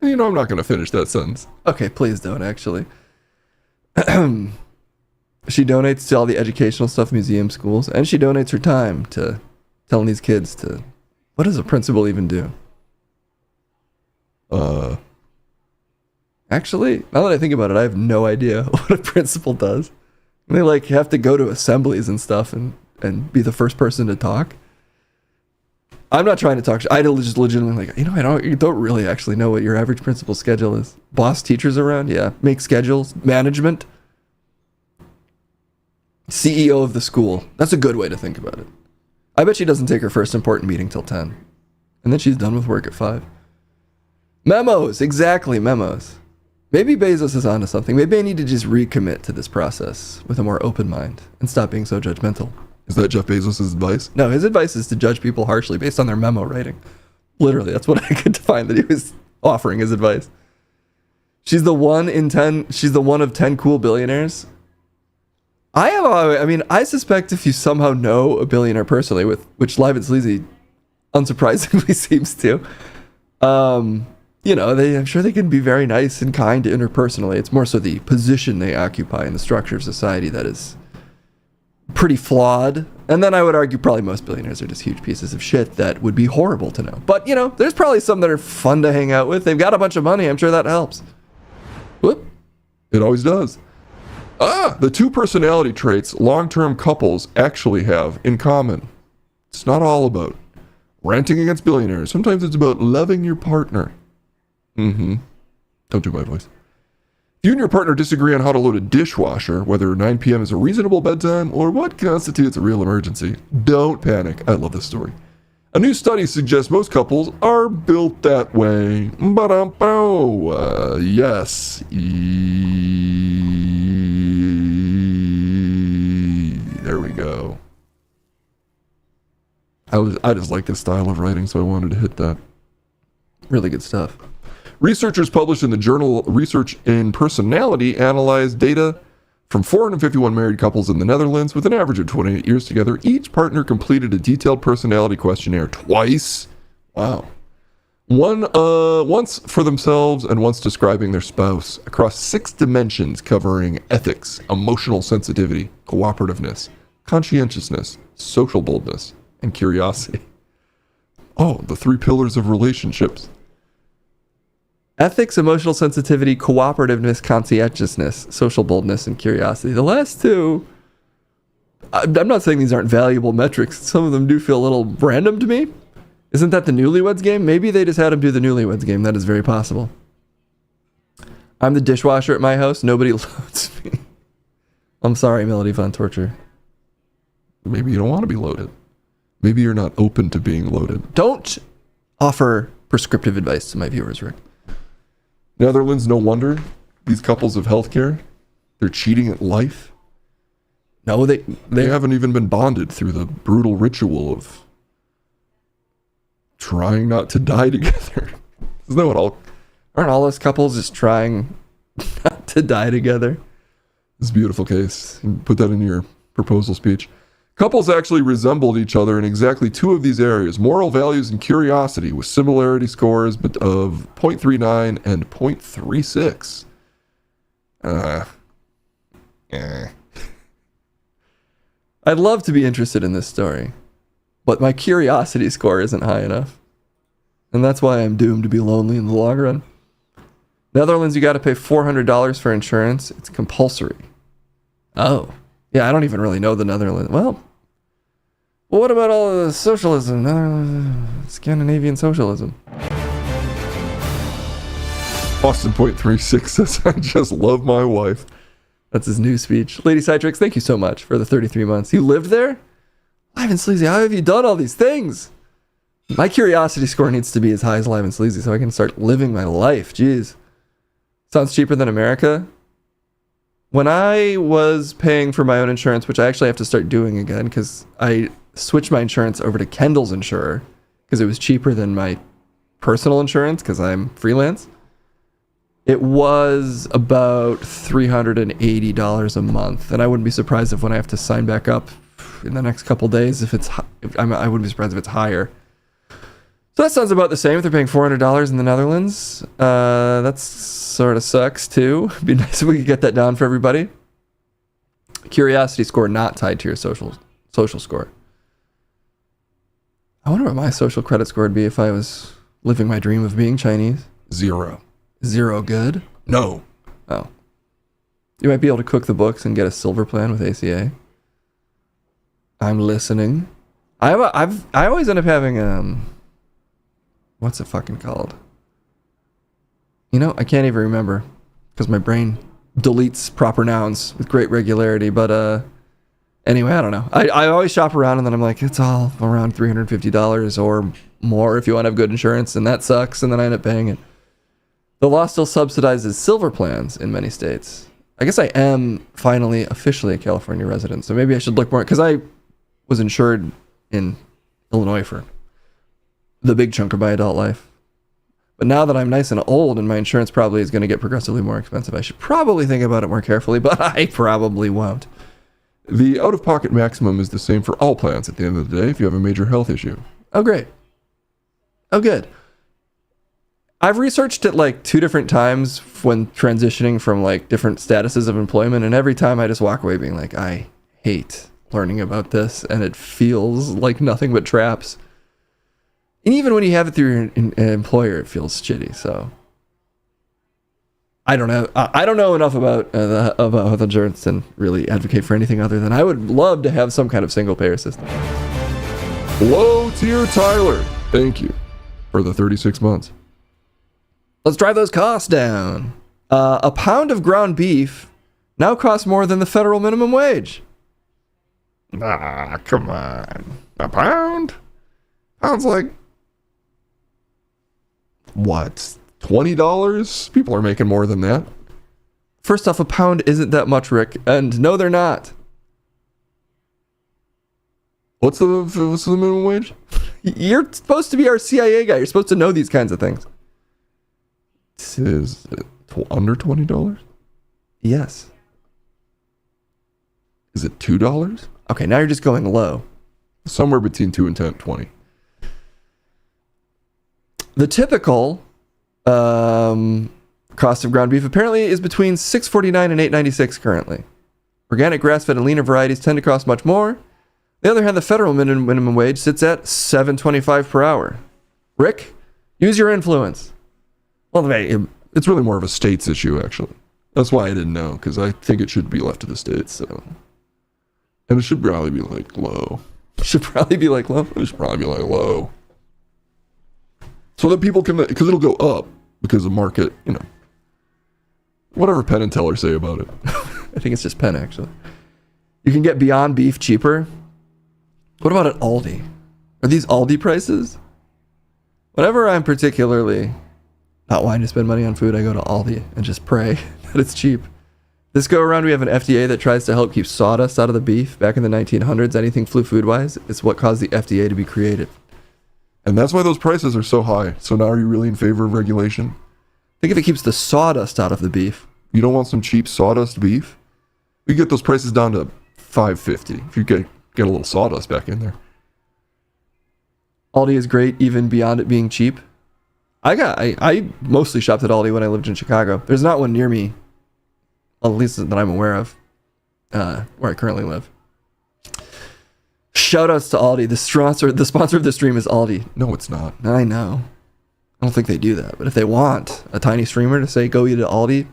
You know, I'm not going to finish that sentence. Okay, please don't, actually. She donates to all the educational stuff, museum, schools, and she donates her time to telling these kids to... What does a principal even do? Actually, now that I think about it, I have no idea what a principal does. They like have to go to assemblies and stuff and be the first person to talk. I'm not trying to talk. I just legitimately like, you don't really actually know what your average principal schedule is. Boss teachers around, yeah. Make schedules, management, CEO of the school. That's a good way to think about it. I bet she doesn't take her first important meeting till 10, and then she's done with work at 5. Memos, exactly, memos. Maybe Bezos is onto something. Maybe I need to just recommit to this process with a more open mind and stop being so judgmental. Is that Jeff Bezos' advice? No, his advice is to judge people harshly based on their memo writing. Literally, that's what I could define that he was offering as advice. She's the one of 10 cool billionaires. I suspect if you somehow know a billionaire personally, which Live and Sleazy unsurprisingly seems to, I'm sure they can be very nice and kind interpersonally. It's more so the position they occupy in the structure of society that is pretty flawed. And then I would argue probably most billionaires are just huge pieces of shit that would be horrible to know. But, there's probably some that are fun to hang out with. They've got a bunch of money. I'm sure that helps. Whoop. It always does. The 2 personality traits long-term couples actually have in common. It's not all about ranting against billionaires. Sometimes it's about loving your partner. Don't do my voice. If you and your partner disagree on how to load a dishwasher, whether 9 p.m. is a reasonable bedtime or what constitutes a real emergency, don't panic. I love this story. A new study suggests most couples are built that way. Yes. There we go. I just like this style of writing, so I wanted to hit that. really good stuff. Researchers published in the journal Research in Personality analyzed data from 451 married couples in the Netherlands with an average of 28 years together. Each partner completed a detailed personality questionnaire twice. Wow. Once for themselves and once describing their spouse across 6 dimensions covering ethics, emotional sensitivity, cooperativeness, conscientiousness, social boldness, and curiosity. Oh, the 3 pillars of relationships. Ethics, emotional sensitivity, cooperativeness, conscientiousness, social boldness, and curiosity. The last 2, I'm not saying these aren't valuable metrics. Some of them do feel a little random to me. Isn't that the Newlyweds Game? Maybe they just had him do the Newlyweds Game. That is very possible. I'm the dishwasher at my house. Nobody loads me. I'm sorry, Melody Von Torture. Maybe you don't want to be loaded. Maybe you're not open to being loaded. Don't offer prescriptive advice to my viewers, Rick. Netherlands, no wonder. These couples of healthcare, they're cheating at life. No, they haven't even been bonded through the brutal ritual of trying not to die together. Isn't that what aren't all those couples just trying not to die together? This is a beautiful case. Put that in your proposal speech. Couples actually resembled each other in exactly 2 of these areas, moral values and curiosity, with similarity scores of 0.39 and 0.36. I'd love to be interested in this story, but my curiosity score isn't high enough. And that's why I'm doomed to be lonely in the long run. Netherlands, you got to pay $400 for insurance. It's compulsory. Oh. Yeah, I don't even really know the Netherlands. Well, what about all the socialism? Scandinavian socialism. Austin .36 says, I just love my wife. That's his new speech. Lady Citrix, thank you so much for the 33 months. You lived there? Live and Sleazy, how have you done all these things? My curiosity score needs to be as high as Live and Sleazy so I can start living my life. Jeez. Sounds cheaper than America. When I was paying for my own insurance, which I actually have to start doing again because I switched my insurance over to Kendall's insurer because it was cheaper than my personal insurance because I'm freelance. It was about $380 a month. And I wouldn't be surprised if when I have to sign back up in the next couple days, I wouldn't be surprised if it's higher. So that sounds about the same if they're paying $400 in the Netherlands. That sort of sucks too. It'd be nice if we could get that down for everybody. Curiosity score not tied to your social score. I wonder what my social credit score would be if I was living my dream of being Chinese. 0. 0 good? No. Oh. You might be able to cook the books and get a silver plan with ACA. I'm listening. I always end up having what's it fucking called? You know, I can't even remember because my brain deletes proper nouns with great regularity. But anyway, I don't know. I always shop around and then I'm like, it's all around $350 or more if you want to have good insurance, and that sucks. And then I end up paying it. The law still subsidizes silver plans in many states. I guess I am finally officially a California resident, so maybe I should look more because I was insured in Illinois for the big chunk of my adult life. But now that I'm nice and old and my insurance probably is going to get progressively more expensive, I should probably think about it more carefully, but I probably won't. The out-of-pocket maximum is the same for all plans at the end of the day if you have a major health issue. Oh, great. Oh, good. I've researched it like 2 different times when transitioning from like different statuses of employment, and every time I just walk away being like, I hate learning about this, and it feels like nothing but traps. And even when you have it through your employer, it feels shitty. So I don't know. I don't know enough about health insurance and really advocate for anything other than I would love to have some kind of single payer system. Low tier Tyler, thank you for the 36 months. Let's drive those costs down. A pound of ground beef now costs more than the federal minimum wage. Ah, come on. A pound? Sounds like, what, $20? People are making more than that. First off, a pound isn't that much, Rick. And no, they're not. What's the minimum wage? You're supposed to be our CIA guy. You're supposed to know these kinds of things. Is it under $20? Yes. Is it $2? Okay, now you're just going low. Somewhere between 2 and 20. The typical cost of ground beef apparently is between $6.49 and $8.96 currently. Organic, grass-fed, and leaner varieties tend to cost much more. On the other hand, the federal minimum wage sits at $7.25 per hour. Rick, use your influence. Well, it's really more of a states issue, actually. That's why I didn't know, because I think it should be left to the states. So. And it should probably be like low. Should probably be like low. It should probably be like low. So that people can, because it'll go up because of market, whatever Penn and Teller say about it. I think it's just Penn, actually. You can get Beyond Beef cheaper. What about at Aldi? Are these Aldi prices? Whenever I'm particularly not wanting to spend money on food, I go to Aldi and just pray that it's cheap. This go around, we have an FDA that tries to help keep sawdust out of the beef. Back in the 1900s, anything flu food-wise, it's what caused the FDA to be created. And that's why those prices are so high. So now are you really in favor of regulation? Think if it keeps the sawdust out of the beef. You don't want some cheap sawdust beef? We get those prices down to $5.50 if you get a little sawdust back in there. Aldi is great even beyond it being cheap. I mostly shopped at Aldi when I lived in Chicago. There's not one near me, at least that I'm aware of, where I currently live. Shoutouts to Aldi. The sponsor of this stream is Aldi. No, it's not. I know. I don't think they do that. But if they want a tiny streamer to say, go eat at Aldi,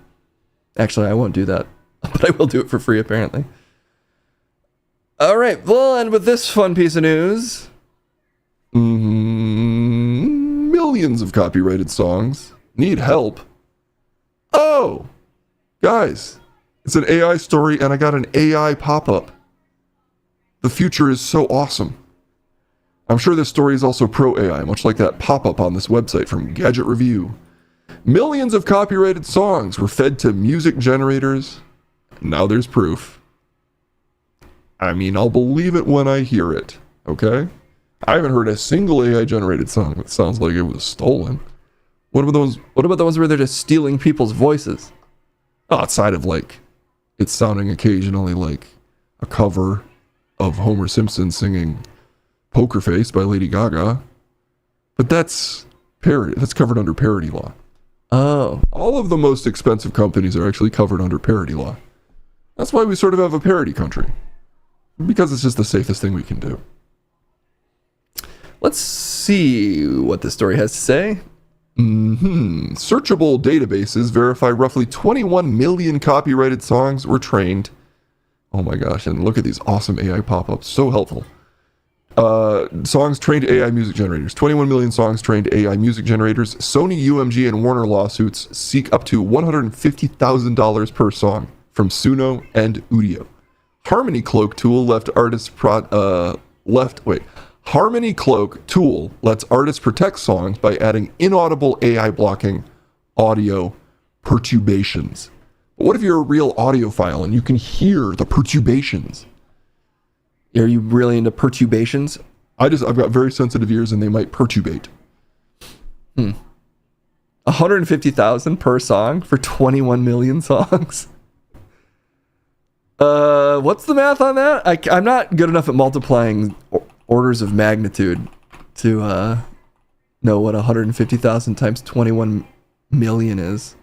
actually, I won't do that. But I will do it for free, apparently. All right, we'll end with this fun piece of news. Millions of copyrighted songs need help. Oh, guys, it's an AI story, and I got an AI pop-up. The future is so awesome. I'm sure this story is also pro-AI, much like that pop-up on this website from Gadget Review. Millions of copyrighted songs were fed to music generators. Now there's proof. I mean, I'll believe it when I hear it, okay? I haven't heard a single AI-generated song that sounds like it was stolen. What about the ones where they're just stealing people's voices? Outside of, like, it's sounding occasionally like a cover of Homer Simpson singing Poker Face by Lady Gaga. But that's parody. That's covered under parody law. Oh. All of the most expensive companies are actually covered under parody law. That's why we sort of have a parody country. Because it's just the safest thing we can do. Let's see what this story has to say. Searchable databases verify roughly 21 million copyrighted songs were trained. Oh my gosh, and look at these awesome AI pop-ups. So helpful. Songs trained AI music generators. 21 million songs trained AI music generators. Sony, UMG, and Warner lawsuits seek up to $150,000 per song from Suno and Udio. Harmony Cloak tool Harmony Cloak tool lets artists protect songs by adding inaudible AI blocking audio perturbations. But what if you're a real audiophile and you can hear the perturbations? Are you really into perturbations? I've got very sensitive ears and they might perturbate. $150,000 per song for 21 million songs. What's the math on that? I'm not good enough at multiplying orders of magnitude to know what 150,000 times 21 million is.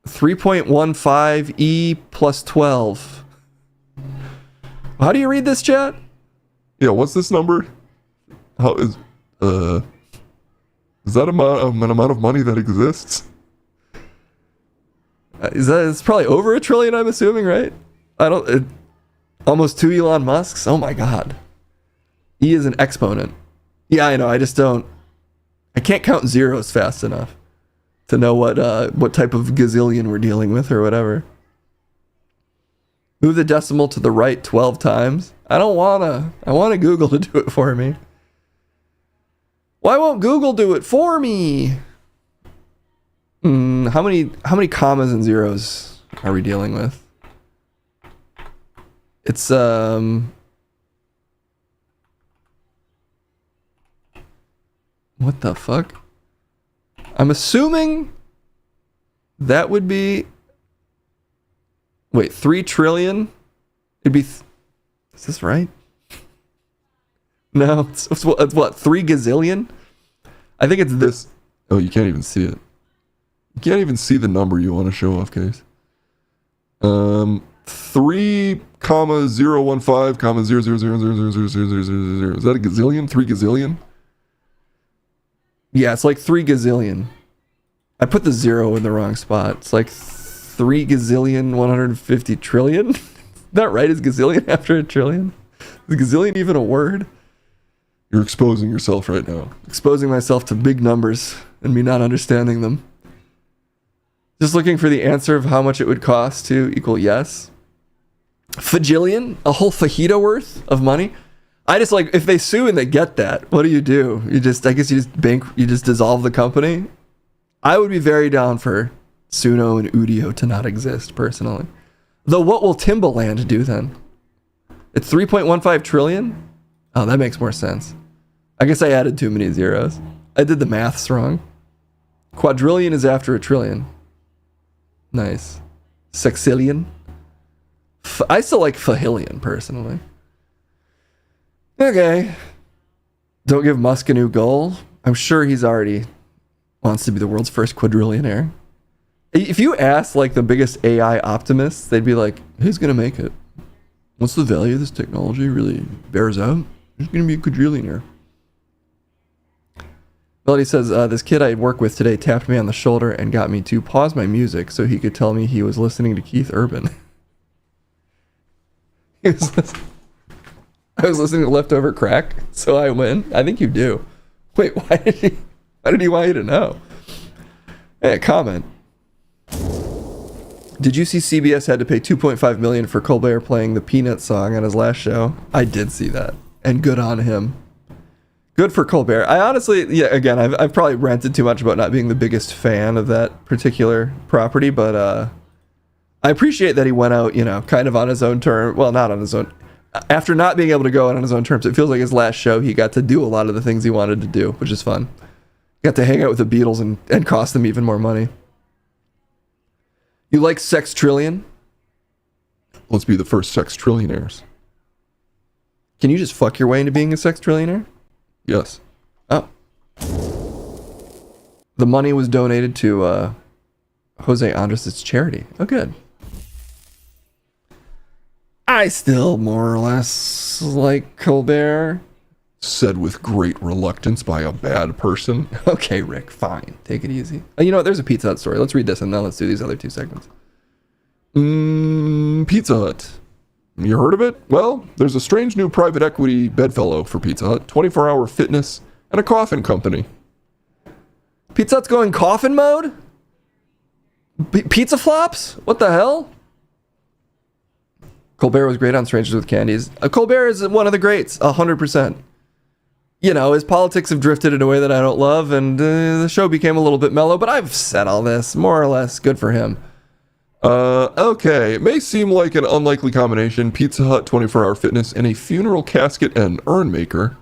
3.15 E plus 12. How do you read this, chat? Yeah, what's this number? How is that an amount of money that exists? It's probably over $1 trillion, I'm assuming, right? Almost 2 Elon Musks. Oh my god. E is an exponent. Yeah, I know. I can't count zeros fast enough to know what type of gazillion we're dealing with or whatever. Move the decimal to the right 12 times. I want Google to do it for me. Why won't Google do it for me? How many commas and zeros are we dealing with? It's what the fuck? I'm assuming that would be... Wait, 3 trillion? It'd be... Is this right? No, it's what, 3 gazillion? I think it's this. Oh, you can't even see it. You can't even see the number you want to show off, Case. 3,015, 0,000,000. Is that a gazillion? 3 gazillion? Yeah, it's like 3 gazillion. I put the 0 in the wrong spot. It's like 3 gazillion 150 trillion. Is that right? Is gazillion after a trillion? Is gazillion even a word? You're exposing yourself right now. Exposing myself to big numbers and me not understanding them. Just looking for the answer of how much it would cost to equal yes. Fajillion? A whole fajita worth of money? I just like, if they sue and they get that, what do? You just, I guess you just dissolve the company. I would be very down for Suno and Udio to not exist, personally. Though what will Timbaland do then? It's 3.15 trillion? Oh, that makes more sense. I guess I added too many zeros. I did the maths wrong. Quadrillion is after a trillion. Nice. Sexillion? I still like fahillion, personally. Okay. Don't give Musk a new goal. I'm sure he's already wants to be the world's first quadrillionaire. If you ask like the biggest AI optimists, they'd be like, who's going to make it? Once the value of this technology really bears out, there's going to be a quadrillionaire. Melody says, this kid I work with today tapped me on the shoulder and got me to pause my music so he could tell me he was listening to Keith Urban. I was listening to Leftover Crack, so I win. I think you do. Wait, why did he want you to know? Hey, comment. Did you see CBS had to pay $2.5 million for Colbert playing the Peanut song on his last show? I did see that, and good on him. Good for Colbert. I honestly, yeah, again, I've probably ranted too much about not being the biggest fan of that particular property, but I appreciate that he went out, kind of on his own term. Well, not on his own. After not being able to go out on his own terms, it feels like his last show, he got to do a lot of the things he wanted to do, which is fun. Got to hang out with the Beatles and cost them even more money. You like Sex Trillion? Let's be the first sex trillionaires. Can you just fuck your way into being a sex trillionaire? Yes. Oh. The money was donated to Jose Andres' charity. Oh, good. I still more or less like Colbert. Said with great reluctance by a bad person. Okay, Rick, fine. Take it easy. You know what? There's a Pizza Hut story. Let's read this and then let's do these other 2 segments. Pizza Hut. You heard of it? Well, there's a strange new private equity bedfellow for Pizza Hut, 24-hour fitness, and a coffin company. Pizza Hut's going coffin mode? Pizza flops? What the hell? Colbert was great on Strangers with Candies. Colbert is one of the greats, 100%. His politics have drifted in a way that I don't love, and the show became a little bit mellow, but I've said all this, more or less. Good for him. Okay, it may seem like an unlikely combination, Pizza Hut, 24-hour fitness, and a funeral casket and urn maker.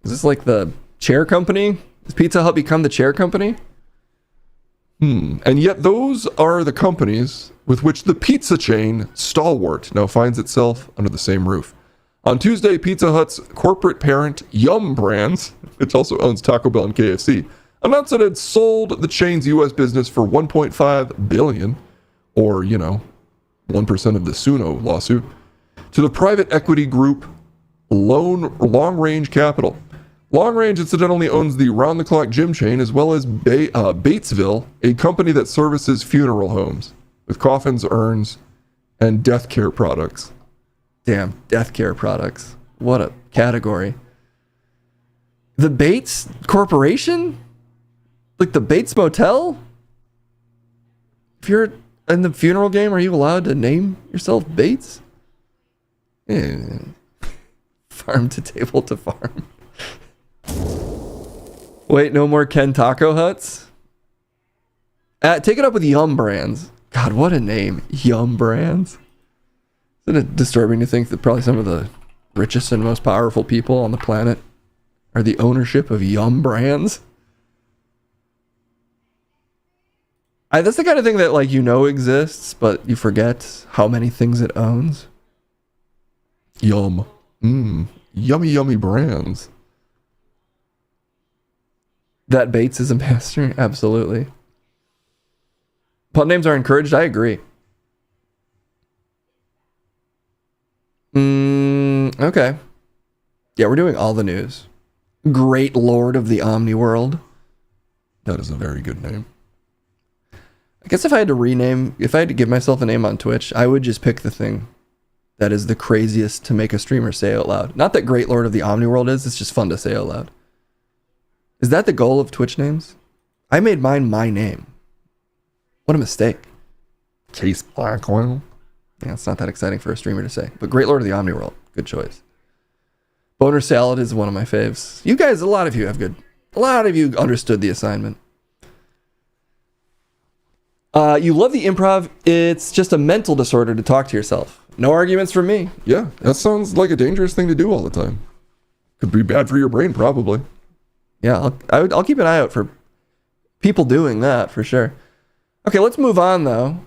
Is this like the chair company? Has Pizza Hut become the chair company? And yet those are the companies with which the pizza chain Stalwart now finds itself under the same roof. On Tuesday, Pizza Hut's corporate parent, Yum Brands, which also owns Taco Bell and KFC, announced that it had sold the chain's U.S. business for $1.5 billion, or, 1% of the Suno lawsuit, to the private equity group Long Range Capital. Long Range incidentally owns the round-the-clock gym chain as well as Batesville, a company that services funeral homes with coffins, urns, and death care products. Damn, death care products. What a category. The Bates Corporation? Like the Bates Motel? If you're in the funeral game, are you allowed to name yourself Bates? Farm to table to farm. Wait, no more Ken Taco Huts? Take it up with Yum Brands. God, what a name. Yum Brands. Isn't it disturbing to think that probably some of the richest and most powerful people on the planet are the ownership of Yum Brands? That's the kind of thing that like exists, but you forget how many things it owns. Yum. Yummy, yummy brands. That Bates is a master, absolutely. Pun names are encouraged. I agree. Okay. Yeah, we're doing all the news. Great Lord of the Omni World. That is a very good name. I guess if I had to give myself a name on Twitch, I would just pick the thing that is the craziest to make a streamer say out loud. Not that Great Lord of the Omni World is, it's just fun to say out loud. Is that the goal of Twitch names? I made mine my name. What a mistake. Case Blackwell. Yeah, it's not that exciting for a streamer to say. But Great Lord of the Omni World, good choice. Boner Salad is one of my faves. You guys, a lot of you understood the assignment. You love the improv. It's just a mental disorder to talk to yourself. No arguments from me. Yeah, that sounds like a dangerous thing to do all the time. Could be bad for your brain, probably. Yeah, I'll keep an eye out for people doing that for sure. Okay, let's move on though.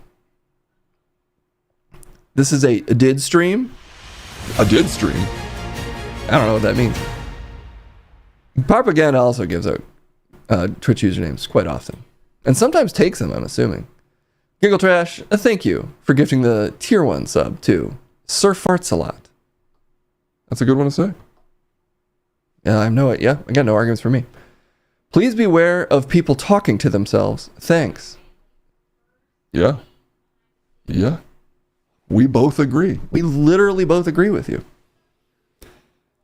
This is a did stream. A did stream? I don't know what that means. Propaganda also gives out Twitch usernames quite often. And sometimes takes them, I'm assuming. Giggle Trash, thank you for gifting the tier 1 sub to Sir Farts a lot. That's a good one to say. Yeah, I know it. Yeah, I got no arguments for me. Please beware of people talking to themselves. Thanks. Yeah. Yeah. We both agree. We literally both agree with you.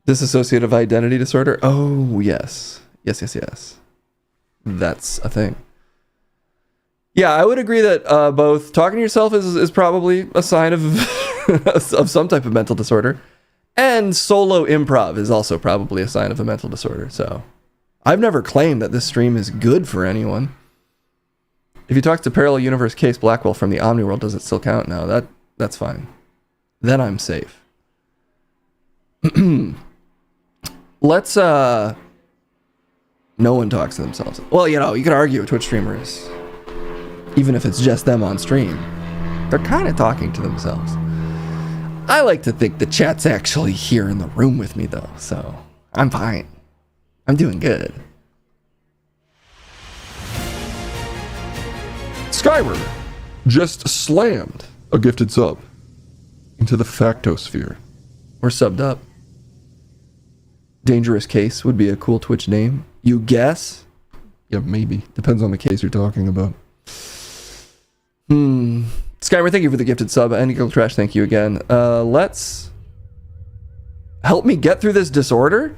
Dissociative identity disorder? Oh, yes. Yes. That's a thing. Yeah, I would agree that both talking to yourself is probably a sign of of some type of mental disorder, and solo improv is also probably a sign of a mental disorder. So I've never claimed that this stream is good for anyone. If you talk to Parallel Universe Case Blackwell from the Omni World, does it still count? No, that's fine. Then I'm safe. Let's no one talks to themselves. Well, you could argue with Twitch streamers, even if it's just them on stream, they're kind of talking to themselves. I like to think the chat's actually here in the room with me though, so I'm fine. I'm doing good. Skyrim just slammed a gifted sub into the factosphere. We're subbed up. Dangerous Case would be a cool Twitch name. You guess? Yeah, maybe. Depends on the case you're talking about. Skyrim, thank you for the gifted sub. And Giggle Trash, thank you again. Let's help me get through this disorder.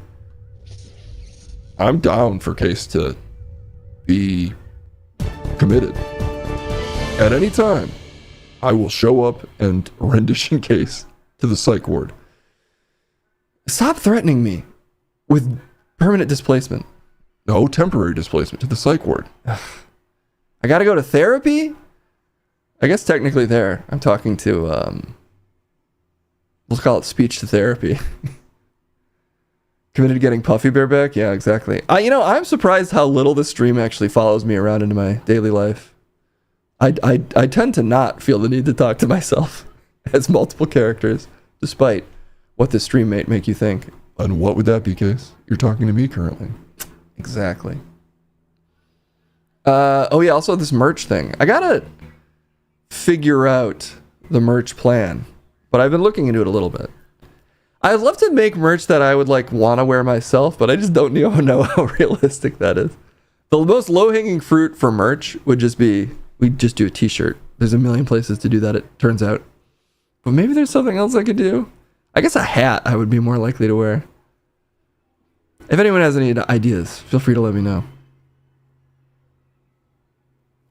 I'm down for Case to be committed. At any time, I will show up and rendition Case to the psych ward. Stop threatening me with permanent displacement. No, temporary displacement to the psych ward. I gotta go to therapy? I guess technically there. I'm talking to, we'll call it speech to therapy. Committed to getting Puffy Bear back? Yeah, exactly. I'm surprised how little this stream actually follows me around into my daily life. I tend to not feel the need to talk to myself as multiple characters, despite what this stream might make you think. And what would that be, Case? You're talking to me currently. Exactly. Oh yeah, also this merch thing. I gotta figure out the merch plan, but I've been looking into it a little bit. I'd love to make merch that I would want to wear myself, but I just don't know how realistic that is. The most low-hanging fruit for merch would just be, we'd just do a t-shirt. There's a million places to do that, it turns out. But maybe there's something else I could do. I guess a hat I would be more likely to wear. If anyone has any ideas, feel free to let me know.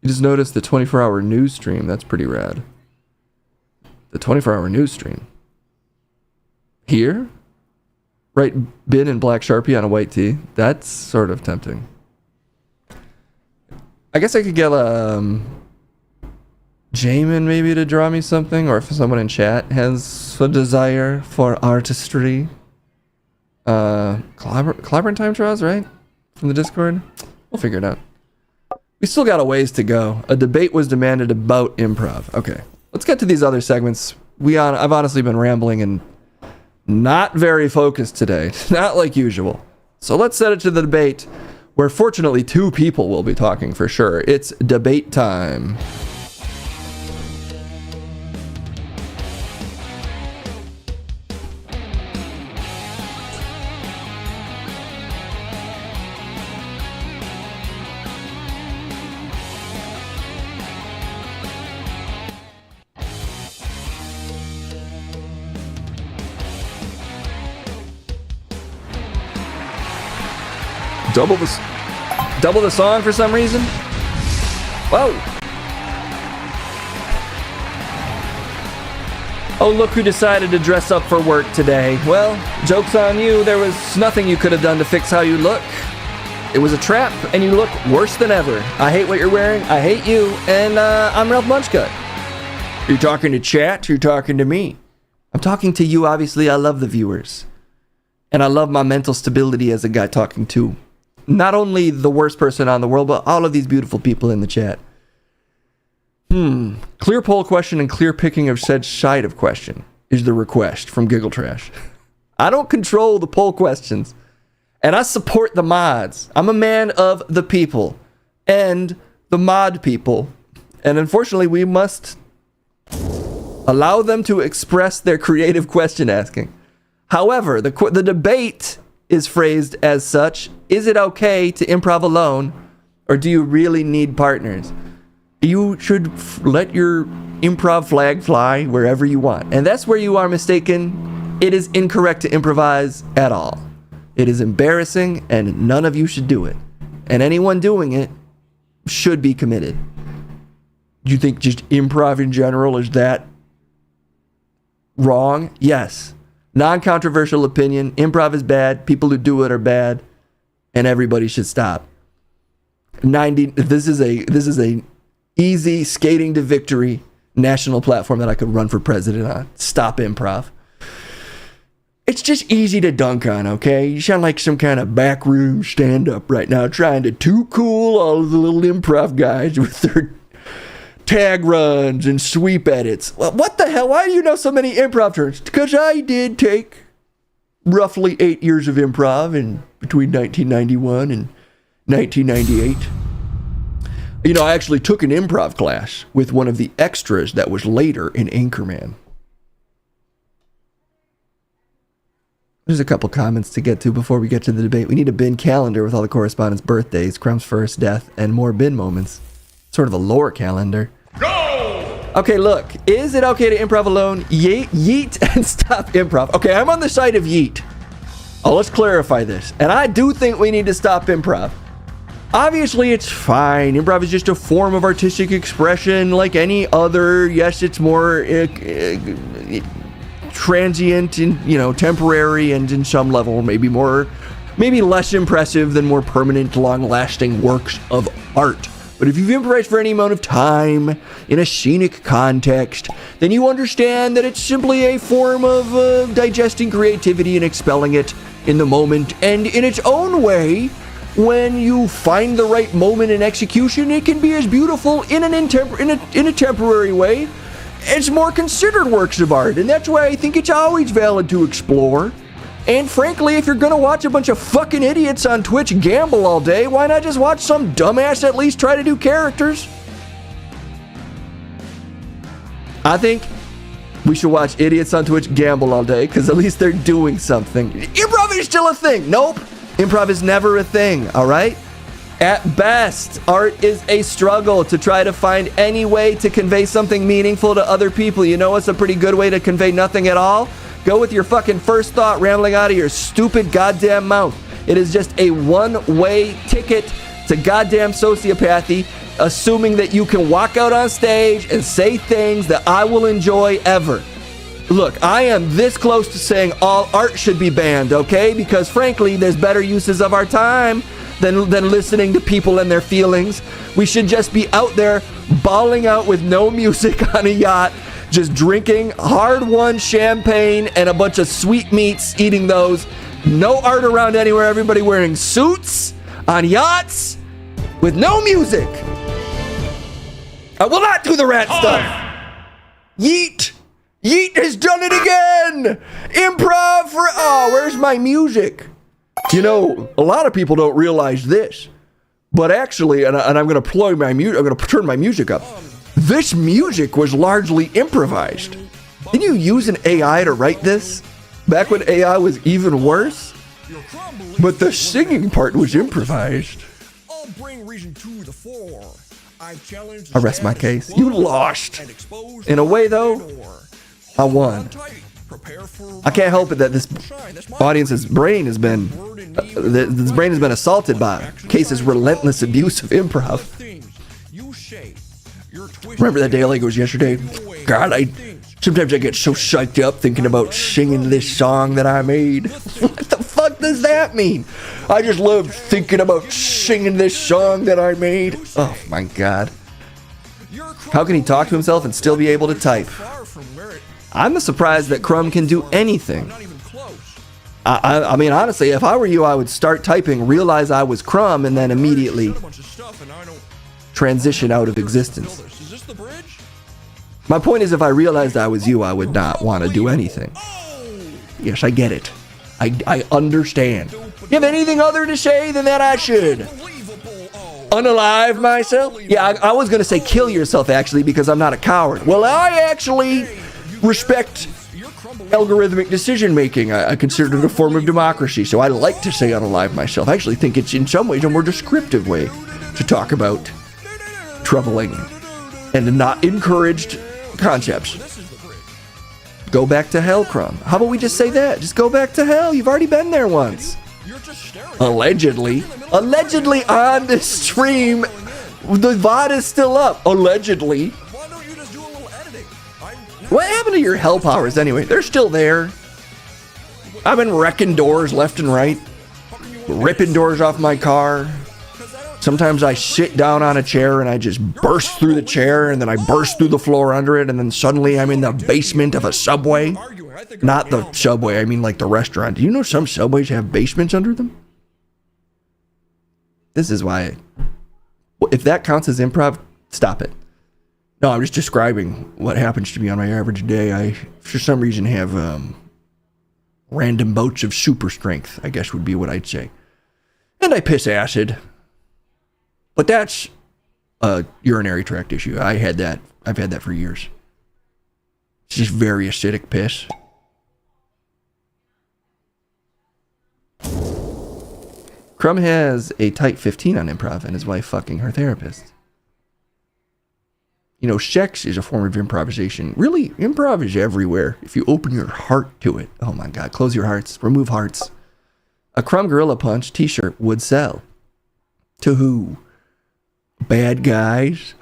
You just noticed the 24-hour news stream. That's pretty rad. The 24-hour news stream. Here? Right, bin and black Sharpie on a white tee. That's sort of tempting. I guess I could get Jamin maybe to draw me something, or if someone in chat has a desire for artistry. Clobberin Time draws, right? From the Discord? We'll figure it out. We still got a ways to go. A debate was demanded about improv. Okay, let's get to these other segments. I've honestly been rambling and not very focused today. Not like usual. So let's set it to the debate, where fortunately 2 people will be talking for sure. It's debate time. Double the song for some reason? Whoa! Oh, look who decided to dress up for work today. Well, joke's on you. There was nothing you could have done to fix how you look. It was a trap, and you look worse than ever. I hate what you're wearing. I hate you, and I'm Ralph Munchgut. You're talking to chat? You're talking to me. I'm talking to you, obviously. I love the viewers. And I love my mental stability as a guy talking to not only the worst person on the world, but all of these beautiful people in the chat. Clear poll question and clear picking of said side of question is the request from Giggle Trash. I don't control the poll questions, and I support the mods. I'm a man of the people and the mod people, and unfortunately we must allow them to express their creative question asking. However, the debate is phrased as such. Is it okay to improv alone, or do you really need partners? You should let your improv flag fly wherever you want. And that's where you are mistaken. It is incorrect to improvise at all. It is embarrassing, and none of you should do it. And anyone doing it should be committed. Do you think just improv in general is that wrong? Yes. Non-controversial opinion. Improv is bad. People who do it are bad, and everybody should stop. This is a easy skating to victory national platform that I could run for president on. Stop improv. It's just easy to dunk on, okay? You sound like some kind of backroom stand-up right now, trying to too cool all of the little improv guys with their tag runs and sweep edits. Well, what the hell? Why do you know so many improv terms? Because I did take roughly 8 years of improv in between 1991 and 1998. You know, I actually took an improv class with one of the extras that was later in Anchorman. There's a couple comments to get to before we get to the debate. We need a bin calendar with all the correspondents' birthdays, Crumb's first, death, and more bin moments. Sort of a lore calendar. Go! Okay, look. Is it okay to improv alone? Yeet and stop improv. Okay, I'm on the side of yeet. Oh, let's clarify this. And I do think we need to stop improv. Obviously, it's fine. Improv is just a form of artistic expression like any other. Yes, it's more transient and, temporary, and in some level maybe less impressive than more permanent, long-lasting works of art. But if you've improvised for any amount of time in a scenic context, then you understand that it's simply a form of digesting creativity and expelling it in the moment. And in its own way, when you find the right moment in execution, it can be as beautiful in a temporary way as more considered works of art. And that's why I think it's always valid to explore. And frankly, if you're gonna watch a bunch of fucking idiots on Twitch gamble all day, why not just watch some dumbass at least try to do characters? I think we should watch idiots on Twitch gamble all day, because at least they're doing something. Improv is still a thing. Nope. Improv is never a thing, all right? At best, art is a struggle to try to find any way to convey something meaningful to other people. You know what's a pretty good way to convey nothing at all? Go with your fucking first thought rambling out of your stupid goddamn mouth. It is just a one-way ticket to goddamn sociopathy, assuming that you can walk out on stage and say things that I will enjoy ever. Look, I am this close to saying all art should be banned, okay? Because frankly, there's better uses of our time than listening to people and their feelings. We should just be out there bawling out with no music on a yacht, just drinking hard-won champagne and a bunch of sweetmeats, eating those. No art around anywhere, everybody wearing suits on yachts with no music. I will not do the rat stuff. Yeet. Yeet has done it again. Improv for, where's my music? You know, a lot of people don't realize this, but actually, and I'm going to play my music, I'm going to turn my music up. This music was largely improvised. Didn't you use an AI to write this? Back when AI was even worse? But the singing part was improvised. I rest my case. You lost. In a way, though, I won. I can't help it that this audience's brain has been assaulted by Case's relentless abuse of improv. Remember that day like it was yesterday? God, sometimes I get so psyched up thinking about singing this song that I made. What the fuck does that mean? I just love thinking about singing this song that I made. Oh my God. How can he talk to himself and still be able to type? I'm surprised that Crumb can do anything. I mean, honestly, if I were you, I would start typing, realize I was Crumb, and then immediately transition out of existence. My point is, if I realized I was you, I would not want to do anything. Yes, I get it. I understand. You have anything other to say than that I should unalive myself? Yeah, I was going to say kill yourself, actually, because I'm not a coward. Well, I actually respect algorithmic decision making. I consider it a form of democracy, so I like to say unalive myself. I actually think it's in some ways a more descriptive way to talk about troubling and not encouraged concepts. Go back to hell, Crumb. How about we just say that? Just go back to hell. You've already been there once. Allegedly on this stream, the VOD is still up. Allegedly. What happened to your hell powers anyway? They're still there. I've been wrecking doors left and right, ripping doors off my car. Sometimes I sit down on a chair and I just burst through the chair, and then I burst through the floor under it, and then suddenly I'm in the basement of a Subway. Not the Subway, I mean like the restaurant. Do you know some Subways have basements under them? This is why, if that counts as improv, stop it. No, I'm just describing what happens to me on my average day. I, for some reason, have random bouts of super strength, I guess would be what I'd say. And I piss acid. But that's a urinary tract issue. I've had that for years. It's just very acidic piss. Crumb has a tight 15 on improv and his wife fucking her therapist. You know, sex is a form of improvisation. Really, improv is everywhere if you open your heart to it. Oh my God, close your hearts, remove hearts. A Crumb Gorilla Punch t-shirt would sell. To who? Bad guys?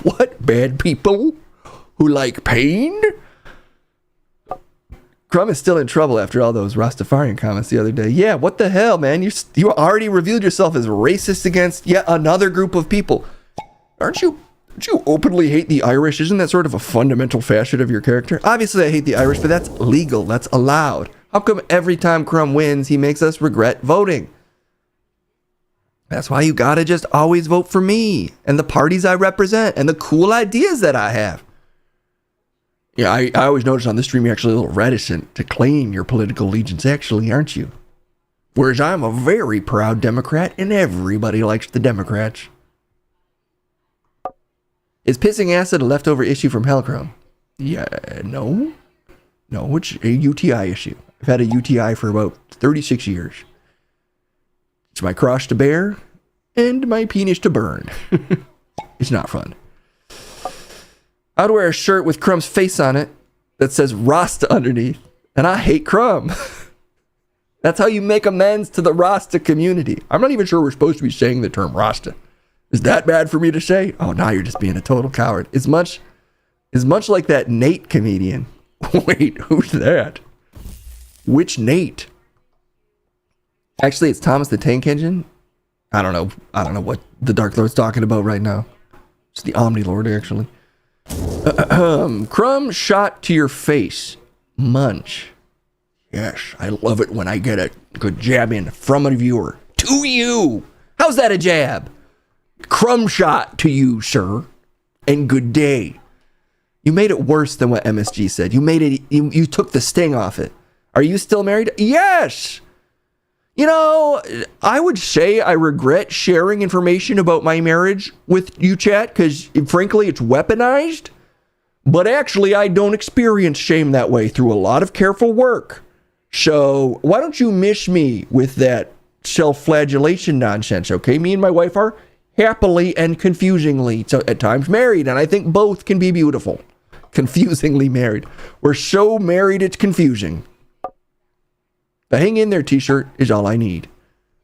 What? Bad people who like pain? Crumb is still in trouble after all those Rastafarian comments the other day. Yeah, what the hell, man? You already revealed yourself as racist against yet another group of people. Don't you openly hate the Irish? Isn't that sort of a fundamental facet of your character? Obviously, I hate the Irish, but that's legal. That's allowed. How come every time Crumb wins, he makes us regret voting? That's why you gotta just always vote for me and the parties I represent and the cool ideas that I have. Yeah, I always notice on this stream you're actually a little reticent to claim your political allegiance, actually, aren't you? Whereas I'm a very proud Democrat and everybody likes the Democrats. Is pissing acid a leftover issue from Hellcrumb? Yeah, no. No, it's a UTI issue. I've had a UTI for about 36 years. It's my cross to bear and my penis to burn. It's not fun. I'd wear a shirt with Crumb's face on it that says Rasta underneath, and I hate Crumb. That's how you make amends to the Rasta community. I'm not even sure we're supposed to be saying the term Rasta. Is that bad for me to say? Oh, now you're just being a total coward. It's much like that Nate comedian. Wait, who's that? Which Nate? Actually, it's Thomas the Tank Engine. I don't know what the Dark Lord's talking about right now. It's the Omni Lord, actually. Crumb shot to your face. Munch. Yes, I love it when I get a good jab in from a viewer. To you. How's that a jab? Crumb shot to you, sir. and good day. You made it worse than what MSG said. You made it, you took the sting off it. Are you still married? Yes. You know, I would say I regret sharing information about my marriage with you, chat, because frankly, it's weaponized. But actually, I don't experience shame that way through a lot of careful work. So why don't you miss me with that self-flagellation nonsense, okay? Me and my wife are happily and confusingly, so at times, married, and I think both can be beautiful. Confusingly married. We're so married it's confusing. The hang in there t-shirt is all I need.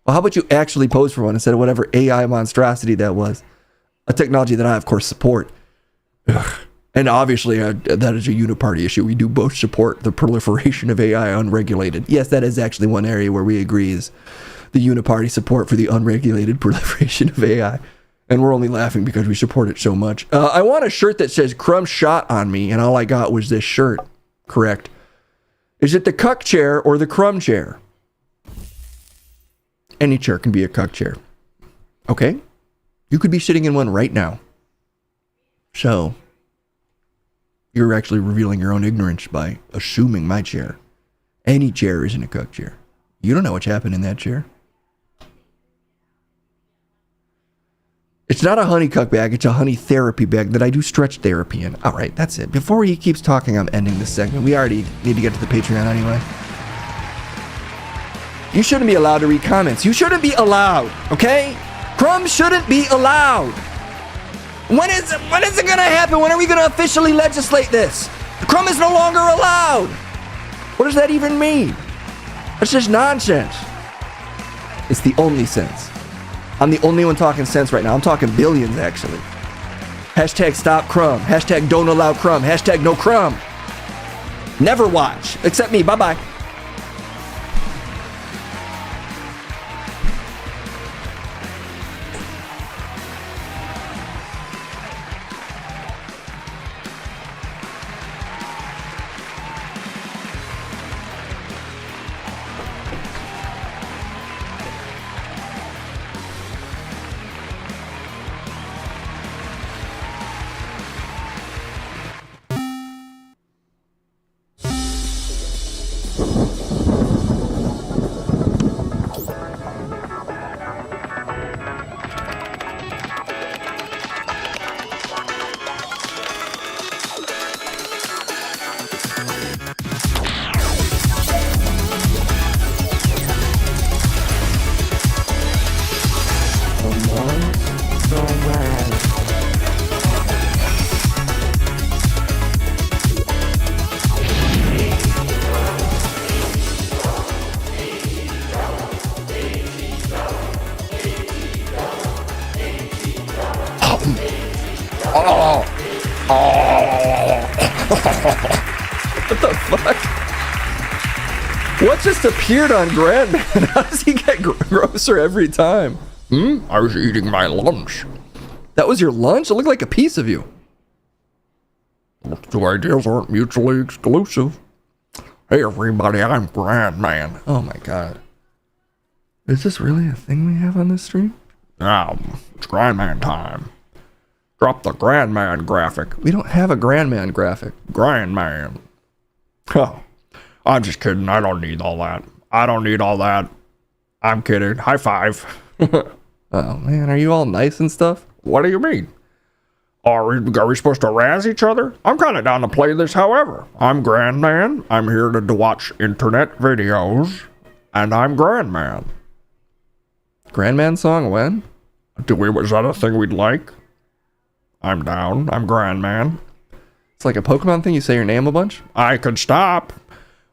Well, how about you actually pose for one instead of whatever AI monstrosity that was? A technology that I, of course, support. Ugh. And obviously, that is a uniparty issue. We do both support the proliferation of AI unregulated. Yes, that is actually one area where we agree is the uniparty support for the unregulated proliferation of AI. And we're only laughing because we support it so much. I want a shirt that says Crumb shot on me, and all I got was this shirt. Correct. Is it the cuck chair or the crumb chair? Any chair can be a cuck chair. Okay? You could be sitting in one right now. So, you're actually revealing your own ignorance by assuming my chair. Any chair isn't a cuck chair. You don't know what's happened in that chair. It's not a honey cuck bag, it's a honey therapy bag that I do stretch therapy in. All right, that's it. Before he keeps talking, I'm ending this segment. We already need to get to the Patreon anyway. You shouldn't be allowed to read comments. You shouldn't be allowed, okay? Crumbs shouldn't be allowed. When is it gonna happen? When are we gonna officially legislate this? Crumb is no longer allowed. What does that even mean? That's just nonsense. It's the only sense. I'm the only one talking sense right now. I'm talking billions, actually. Hashtag stop crumb. Hashtag don't allow crumb. Hashtag no crumb. Never watch. Except me. Bye-bye. What the fuck? What just appeared on Grandman? How does he get grosser every time? I was eating my lunch. That was your lunch? It looked like a piece of you. Two ideas aren't mutually exclusive. Hey everybody, I'm Grandman. Oh my god. Is this really a thing we have on this stream? It's Grandman time. Drop the Grandman graphic. We don't have a Grandman graphic. Grandman. Oh, I'm just kidding. I don't need all that. I'm kidding. High five. Oh man, are you all nice and stuff? What do you mean? Are we supposed to razz each other? I'm kind of down to play this however. I'm Grandman. I'm here to watch internet videos. And I'm Grandman. Grandman song when? Was that a thing we'd like? I'm down. I'm Grandman. It's like a Pokemon thing. You say your name a bunch? I could stop.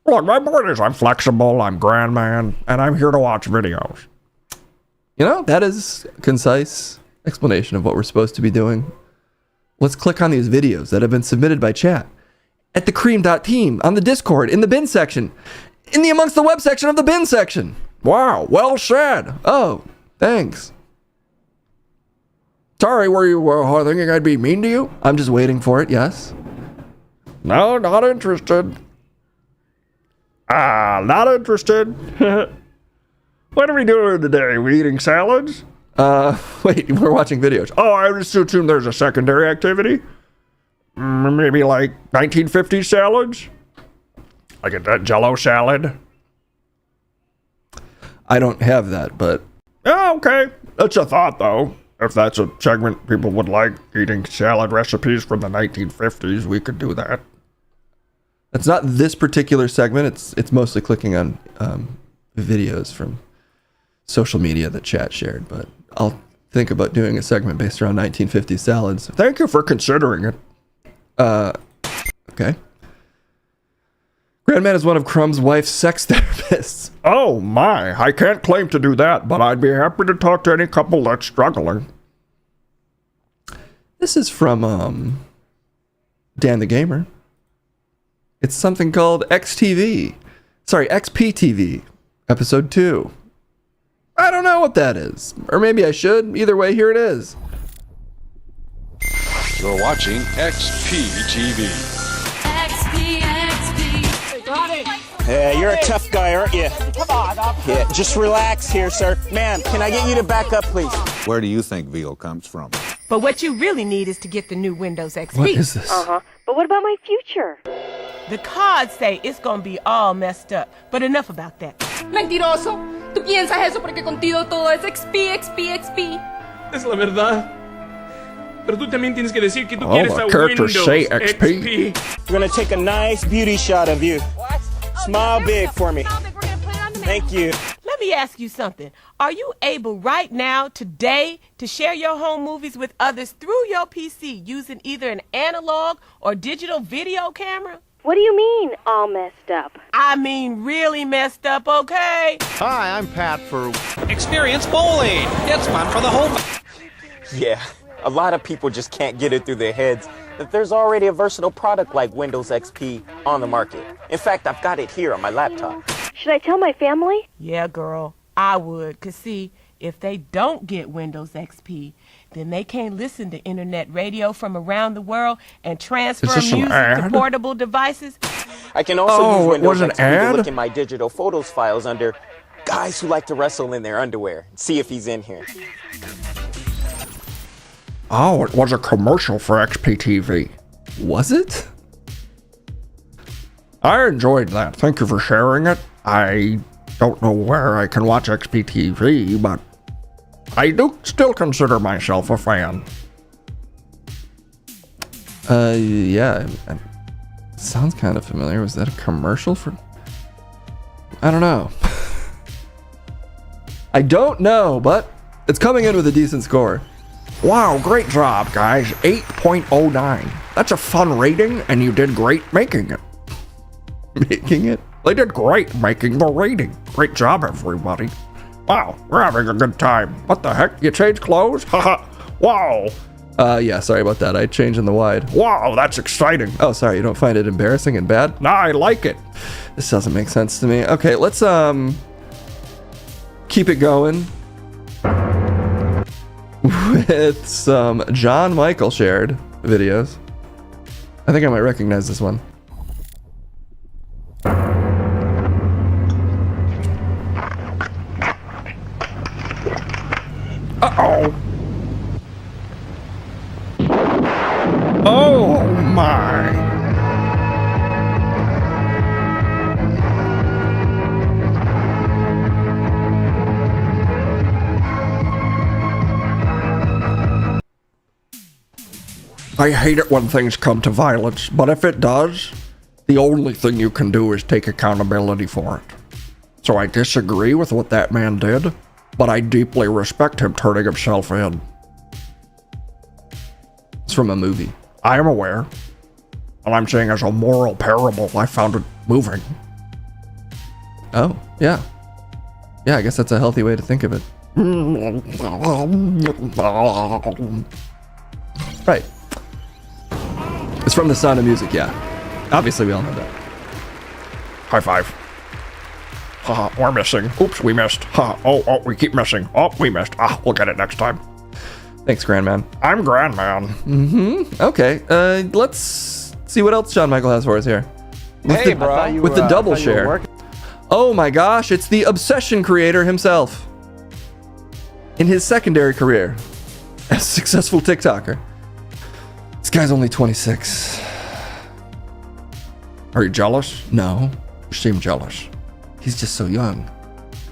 Look, my point is I'm flexible. I'm Grandman. And I'm here to watch videos. You know, that is a concise explanation of what we're supposed to be doing. Let's click on these videos that have been submitted by chat at the cream.team on the Discord, in the bin section, in the amongst the web section of the bin section. Wow, well said. Oh, thanks. Sorry, were you thinking I'd be mean to you? I'm just waiting for it, yes. No, not interested. Not interested. What are we doing today? We eating salads? Wait, we're watching videos. Oh, I just assume there's a secondary activity. Maybe like 1950s salads? Like a Jell-O salad? I don't have that, but... Oh, okay. That's a thought, though. If that's a segment people would like, eating salad recipes from the 1950s, we could do that. It's not this particular segment. It's mostly clicking on videos from social media that chat shared, but I'll think about doing a segment based around 1950s salads. Thank you for considering it. Okay. Grandman is one of Crumb's wife's sex therapists. Oh my, I can't claim to do that, but I'd be happy to talk to any couple that's struggling. This is from, Dan the Gamer. It's something called XPTV, episode 2. I don't know what that is, or maybe I should. Either way, here it is. You're watching XPTV. Yeah, you're a tough guy, aren't you? Come on, yeah, just relax here, sir. Ma'am, can I get you to back up, please? Where do you think veal comes from? But what you really need is to get the new Windows XP. What is this? But what about my future? The cards say it's gonna be all messed up. But enough about that. Mentiroso. Tú piensas eso porque contigo todo es XP. Es la verdad. Pero tú también tienes que decir que tú All quieres the a characters Windows say XP. We're gonna take a nice beauty shot of you. Smile big for me. Thank you. Let me ask you something. Are you able right now, today, to share your home movies with others through your PC using either an analog or digital video camera? What do you mean, all messed up? I mean really messed up, okay? Hi, I'm Pat for Experience bowling. It's fun for the whole... Yeah, a lot of people just can't get it through their heads that there's already a versatile product like Windows XP on the market. In fact, I've got it here on my laptop. Should I tell my family? Yeah, girl, I would. 'Cause see, if they don't get Windows XP, then they can't listen to internet radio from around the world and transfer Is this an music to ad? portable devices. I can also use Windows was an XP to ad? look in my digital photos files under guys who like to wrestle in their underwear and see if he's in here. Oh, it was a commercial for XPTV. Was it? I enjoyed that. Thank you for sharing it. I don't know where I can watch XPTV, but I do still consider myself a fan. Yeah. Sounds kind of familiar. Was that a commercial for... I don't know. I don't know, but it's coming in with a decent score. Wow, great job, guys. 8.09. That's a fun rating, and you did great making it. Making it? They did great making the rating. Great job, everybody. Wow, we're having a good time. What the heck? You changed clothes? Haha. Wow. Yeah, sorry about that. I changed in the wide. Wow, that's exciting. Oh, sorry, you don't find it embarrassing and bad? Nah, I like it. This doesn't make sense to me. Okay, let's, keep it going with some John Michael shared videos. I think I might recognize this one. Uh-oh. Oh my. I hate it when things come to violence, but if it does, the only thing you can do is take accountability for it. So I disagree with what that man did, but I deeply respect him turning himself in. It's from a movie. I am aware. And I'm saying as a moral parable, I found it moving. Oh, yeah. Yeah, I guess that's a healthy way to think of it. Right. It's from The Sound of Music, yeah. Obviously, we all know that. High five. Haha, we're missing. Oops, we missed. Ha. Oh, we keep missing. Oh, we missed. Ah, we'll get it next time. Thanks, Grandman. I'm Grandman. Mm-hmm. Okay, let's see what else John Michael has for us here. Hey, bro. With the double share. Oh my gosh, it's the Obsession creator himself. in his secondary career as a successful TikToker. This guy's only 26. Are you jealous? No, you seem jealous. He's just so young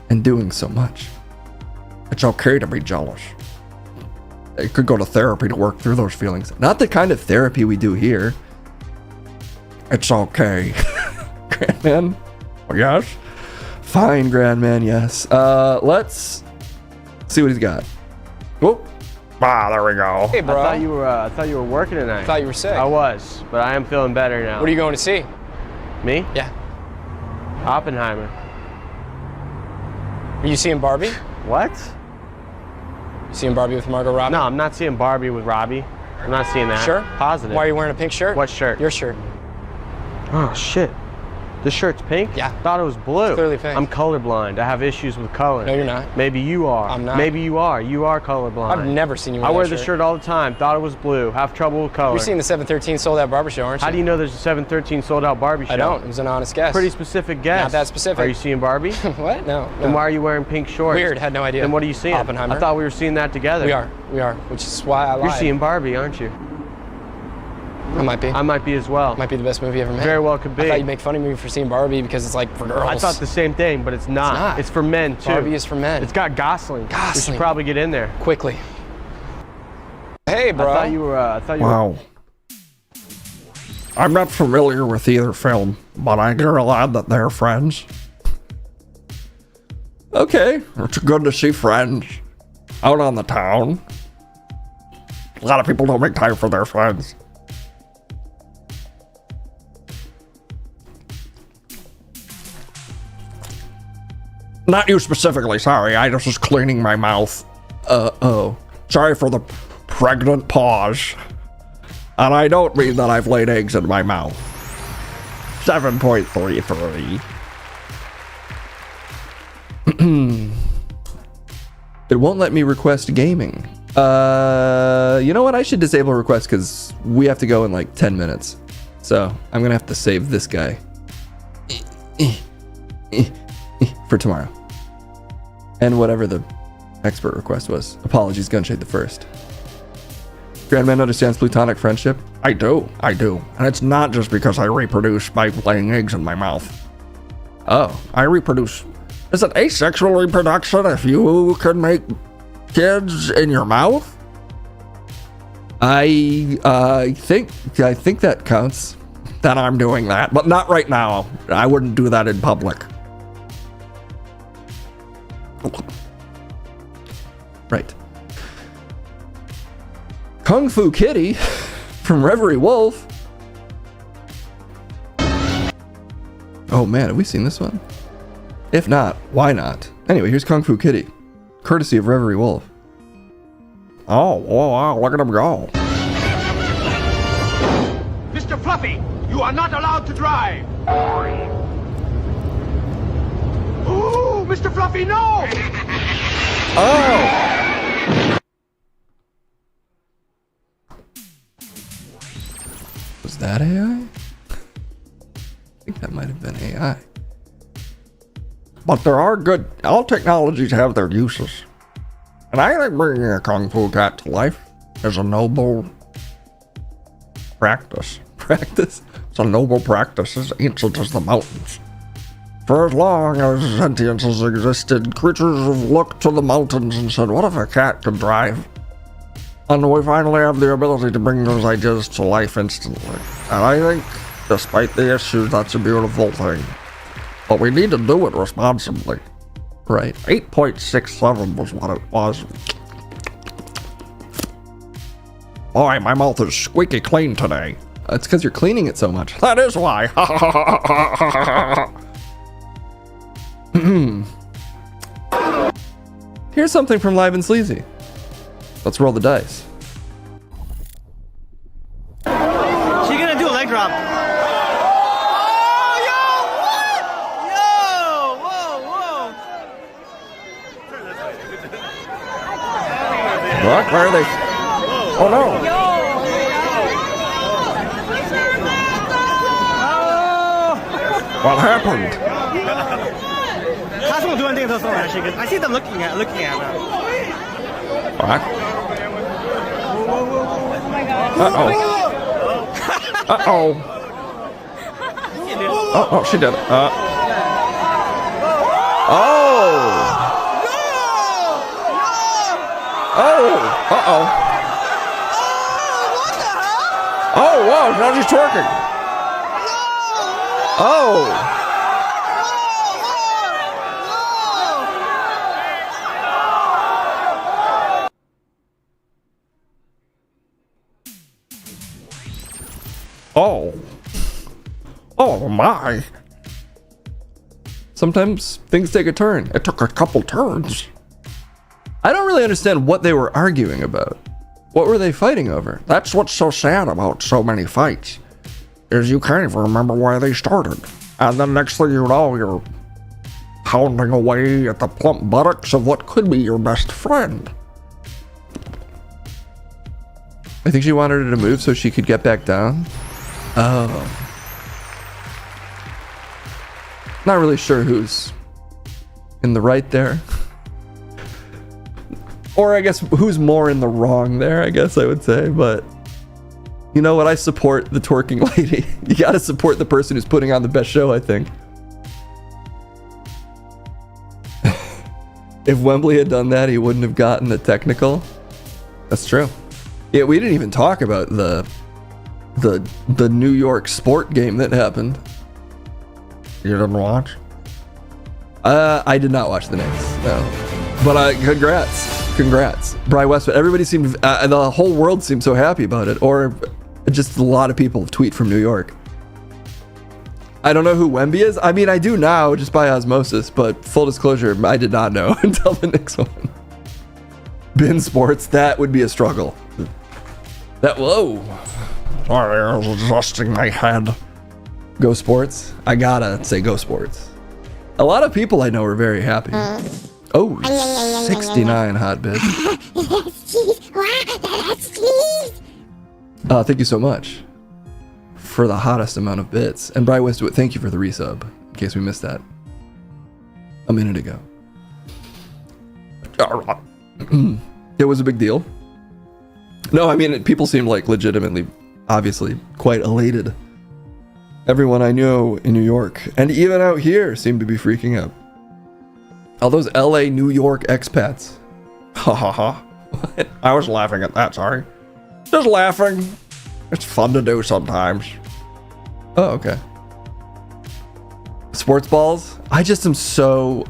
and doing so much. It's okay to be jealous. You could go to therapy to work through those feelings. Not the kind of therapy we do here. It's okay. Grandman? Oh, yes? Fine, Grandman, yes. Let's see what he's got. Whoop. Ah, there we go. Hey, bro. I thought you were working tonight. I thought you were sick. I was, but I am feeling better now. What are you going to see? Me? Yeah. Oppenheimer. Are you seeing Barbie? What? You seeing Barbie with Margot Robbie? No, I'm not seeing Barbie with Robbie. I'm not seeing that. Sure? Positive. Why are you wearing a pink shirt? What shirt? Your shirt. Oh, shit. This shirt's pink? Yeah. Thought it was blue. It's clearly pink. I'm colorblind. I have issues with color. No, you're not. Maybe you are. I'm not. Maybe you are. You are colorblind. I've never seen you wear I wear that this shirt. shirt all the time. Thought it was blue. Have trouble with color. You're seeing the 713 sold out Barbie show, aren't you? How do you know there's a 713 sold out Barbie show? I don't. It was an honest guess. Pretty specific guess. Not that specific. Are you seeing Barbie? What? No. Then why are you wearing pink shorts? Weird. Had no idea. Then what are you seeing? Oppenheimer. I thought we were seeing that together. We are. We are. Which is why I lied. You're seeing Barbie, aren't you? I might be. I might be as well. Might be the best movie ever made. Very well could be. I thought you'd make fun of me for seeing Barbie because it's like for girls. I thought the same thing, but it's not. It's for men too. Barbie is for men. It's got Gosling. Gosling. We should probably get in there quickly. Hey, bro. I thought you were. Wow. I'm not familiar with either film, but I hear a lot that they're friends. Okay. It's good to see friends out on the town. A lot of people don't make time for their friends. Not you specifically, sorry. I was just cleaning my mouth. Oh. Sorry for the pregnant pause. And I don't mean that I've laid eggs in my mouth. 7.33. It won't let me request gaming. You know what? I should disable requests because we have to go in like 10 minutes. So I'm gonna have to save this guy for tomorrow. And whatever the expert request was. Apologies, Gunshade the First. Grandman understands plutonic friendship? I do. And it's not just because I reproduce by laying eggs in my mouth. Oh. I reproduce. Is it asexual reproduction if you can make kids in your mouth? I think that counts. Then I'm doing that, but not right now. I wouldn't do that in public. Right. Kung Fu Kitty from Reverie Wolf. Oh man, have we seen this one? If not, why not? Anyway, here's Kung Fu Kitty, courtesy of Reverie Wolf. Oh, wow, look at him go. Mr. Fluffy, you are not allowed to drive. Ooh, Mr. Fluffy, no! Oh! Was that AI? I think that might have been AI. But there are good. All technologies have their uses. And I think bringing a Kung Fu cat to life is a noble practice. Practice? It's a noble practice as ancient as the mountains. For as long as sentience has existed, creatures have looked to the mountains and said, what if a cat could drive? And we finally have the ability to bring those ideas to life instantly. And I think, despite the issues, that's a beautiful thing. But we need to do it responsibly. Right. 8.67 was what it was. Boy, my mouth is squeaky clean today. It's because you're cleaning it so much. That is why. Here's something from Live and Sleazy. Let's roll the dice. She's gonna do a leg drop. What? Where are they? Oh no! What happened? I see them looking at her. What? Uh-oh. Uh-oh. Oh, she did it. Oh. Oh. Uh-oh. Oh, wow, now she's twerking. Oh. Oh. Oh my. Sometimes things take a turn. It took a couple turns. I don't really understand what they were arguing about. What were they fighting over? That's what's so sad about so many fights, is you can't even remember why they started. And then next thing you know, you're pounding away at the plump buttocks of what could be your best friend. I think she wanted her to move so she could get back down. Oh. Not really sure who's in the right there. Or I guess who's more in the wrong there, I guess I would say. But you know what? I support the twerking lady. You gotta support the person who's putting on the best show, I think. If Wembley had done that, he wouldn't have gotten the technical. That's true. Yeah, we didn't even talk about the New York sport game that happened. You didn't watch? I did not watch the Knicks, no. But congrats. Bri Westwood. Everybody seemed, the whole world seemed so happy about it. Or just a lot of people tweet from New York. I don't know who Wemby is. I mean, I do now, just by osmosis. But full disclosure, I did not know until the Knicks won. Bin Sports, that would be a struggle. Whoa. Sorry, I was adjusting my head. Go Sports? I gotta say Go Sports. A lot of people I know are very happy. Oh, 69 hot bid. Thank you so much for the hottest amount of bits. And Bri Westwood, thank you for the resub, in case we missed that a minute ago. It was a big deal. No, I mean, people seemed like legitimately, obviously, quite elated. Everyone I know in New York, and even out here, seemed to be freaking out. All those LA, New York expats. Ha ha ha. I was laughing at that, sorry. Just laughing. It's fun to do sometimes. Oh, okay. Sports balls? I just am so...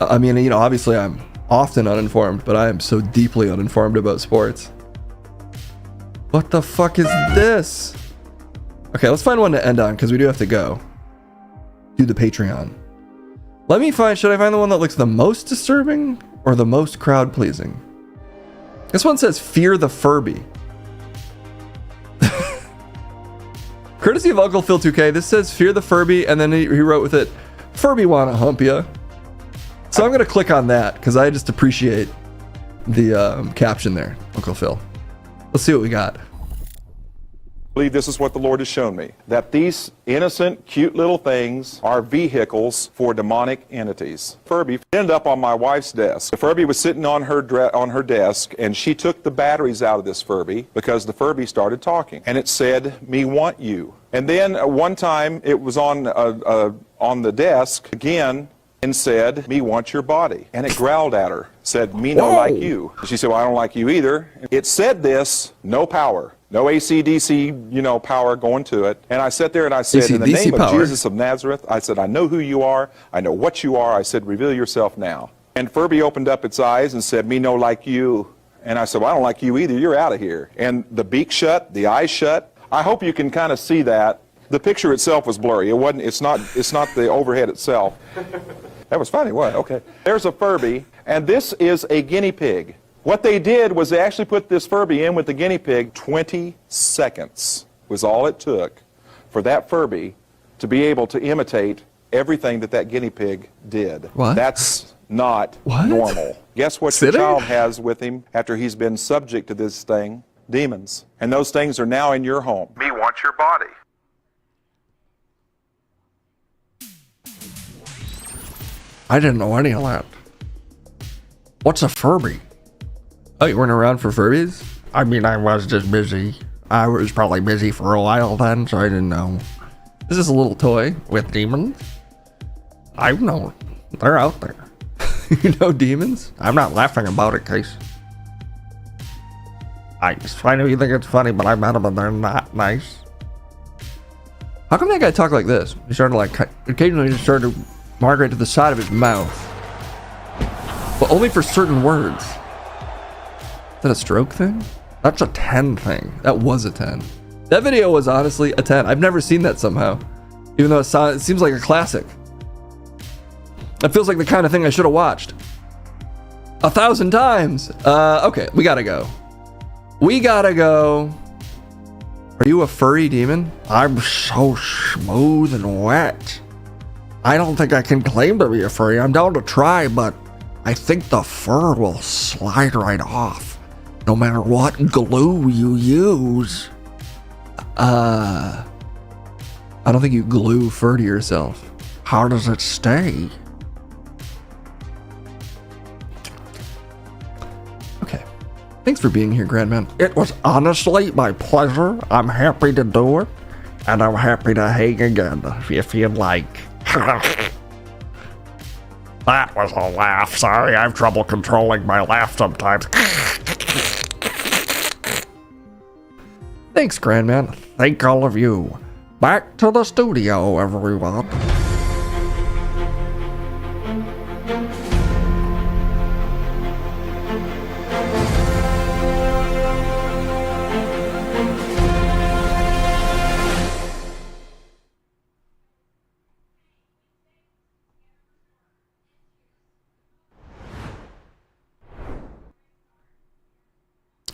I mean, you know, obviously I'm often uninformed, but I am so deeply uninformed about sports. What the fuck is this? Okay, let's find one to end on, because we do have to go. Do the Patreon. Let me find... Should I find the one that looks the most disturbing, or the most crowd-pleasing? This one says, Fear the Furby. Courtesy of Uncle Phil 2K, this says Fear the Furby, and then he wrote with it, Furby wanna hump ya. So I'm gonna click on that, because I just appreciate the caption there, Uncle Phil. Let's see what we got. I believe this is what the Lord has shown me, that these innocent, cute little things are vehicles for demonic entities. Furby ended up on my wife's desk. The Furby was sitting on her desk, and she took the batteries out of this Furby because the Furby started talking, and it said, "Me want you." And then one time it was on the desk again and said, "Me want your body." And it growled at her, said, "Me no like you." She said, "Well, I don't like you either." It said this, no power. No AC/DC, power going to it. And I sat there and I said, in the name of Jesus of Nazareth, I said, I know who you are. I know what you are. I said, reveal yourself now. And Furby opened up its eyes and said, "Me no like you." And I said, "Well, I don't like you either. You're out of here." And the beak shut, the eyes shut. I hope you can kind of see that. The picture itself was blurry. It's not the overhead itself. That was funny, what? Okay. There's a Furby, and this is a guinea pig. What they did was they actually put this Furby in with the guinea pig. 20 seconds was all it took for that Furby to be able to imitate everything that guinea pig did. What? That's not normal. Guess what your child has with him after he's been subject to this thing? Demons. And those things are now in your home. Me want your body. I didn't know any of that. What's a Furby? Oh, you weren't around for Furbies? I mean, I was just busy. I was probably busy for a while then, so I didn't know. Is this a little toy? With demons? I know. They're out there. You know demons? I'm not laughing about it, Case. I know you think it's funny, but I met them and they're not nice. How come that guy talked like this? He started like, occasionally just started to migrate to the side of his mouth. But only for certain words. Is that a stroke thing? That's a 10 thing. That was a 10. That video was honestly a 10. I've never seen that somehow. Even though it seems like a classic. That feels like the kind of thing I should have watched 1,000 times. Okay, we gotta go. We gotta go. Are you a furry demon? I'm so smooth and wet. I don't think I can claim to be a furry. I'm down to try, but I think the fur will slide right off, no matter what glue you use. I don't think you glue fur to yourself. How does it stay? Okay. Thanks for being here, Grandman. It was honestly my pleasure. I'm happy to do it, and I'm happy to hang again if you'd like. That was a laugh. Sorry, I have trouble controlling my laugh sometimes. Thanks, Grandman. Thank all of you. Back to the studio, everyone.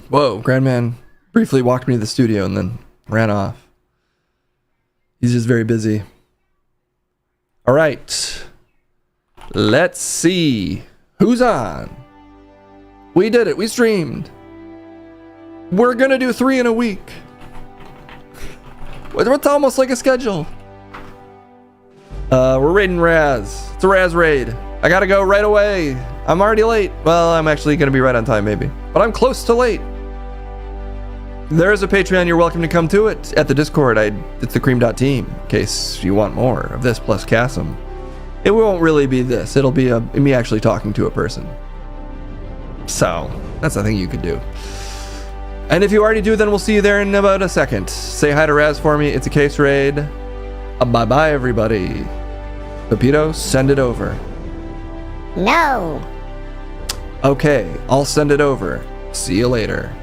Whoa, Grandman briefly walked me to the studio and then ran off. He's just very busy. All right. Let's see. Who's on? We did it. We streamed. We're going to do 3 in a week. It's almost like a schedule. We're raiding Raz. It's a Raz raid. I got to go right away. I'm already late. Well, I'm actually going to be right on time maybe. But I'm close to late. There is a Patreon. You're welcome to come to it. At the Discord, it's the cream.team, in case you want more of this plus Chasm. It won't really be this. It'll be me actually talking to a person. So, that's a thing you could do. And if you already do, then we'll see you there in about a second. Say hi to Raz for me. It's a case raid. Bye-bye, everybody. Pepito, send it over. No. Okay, I'll send it over. See you later.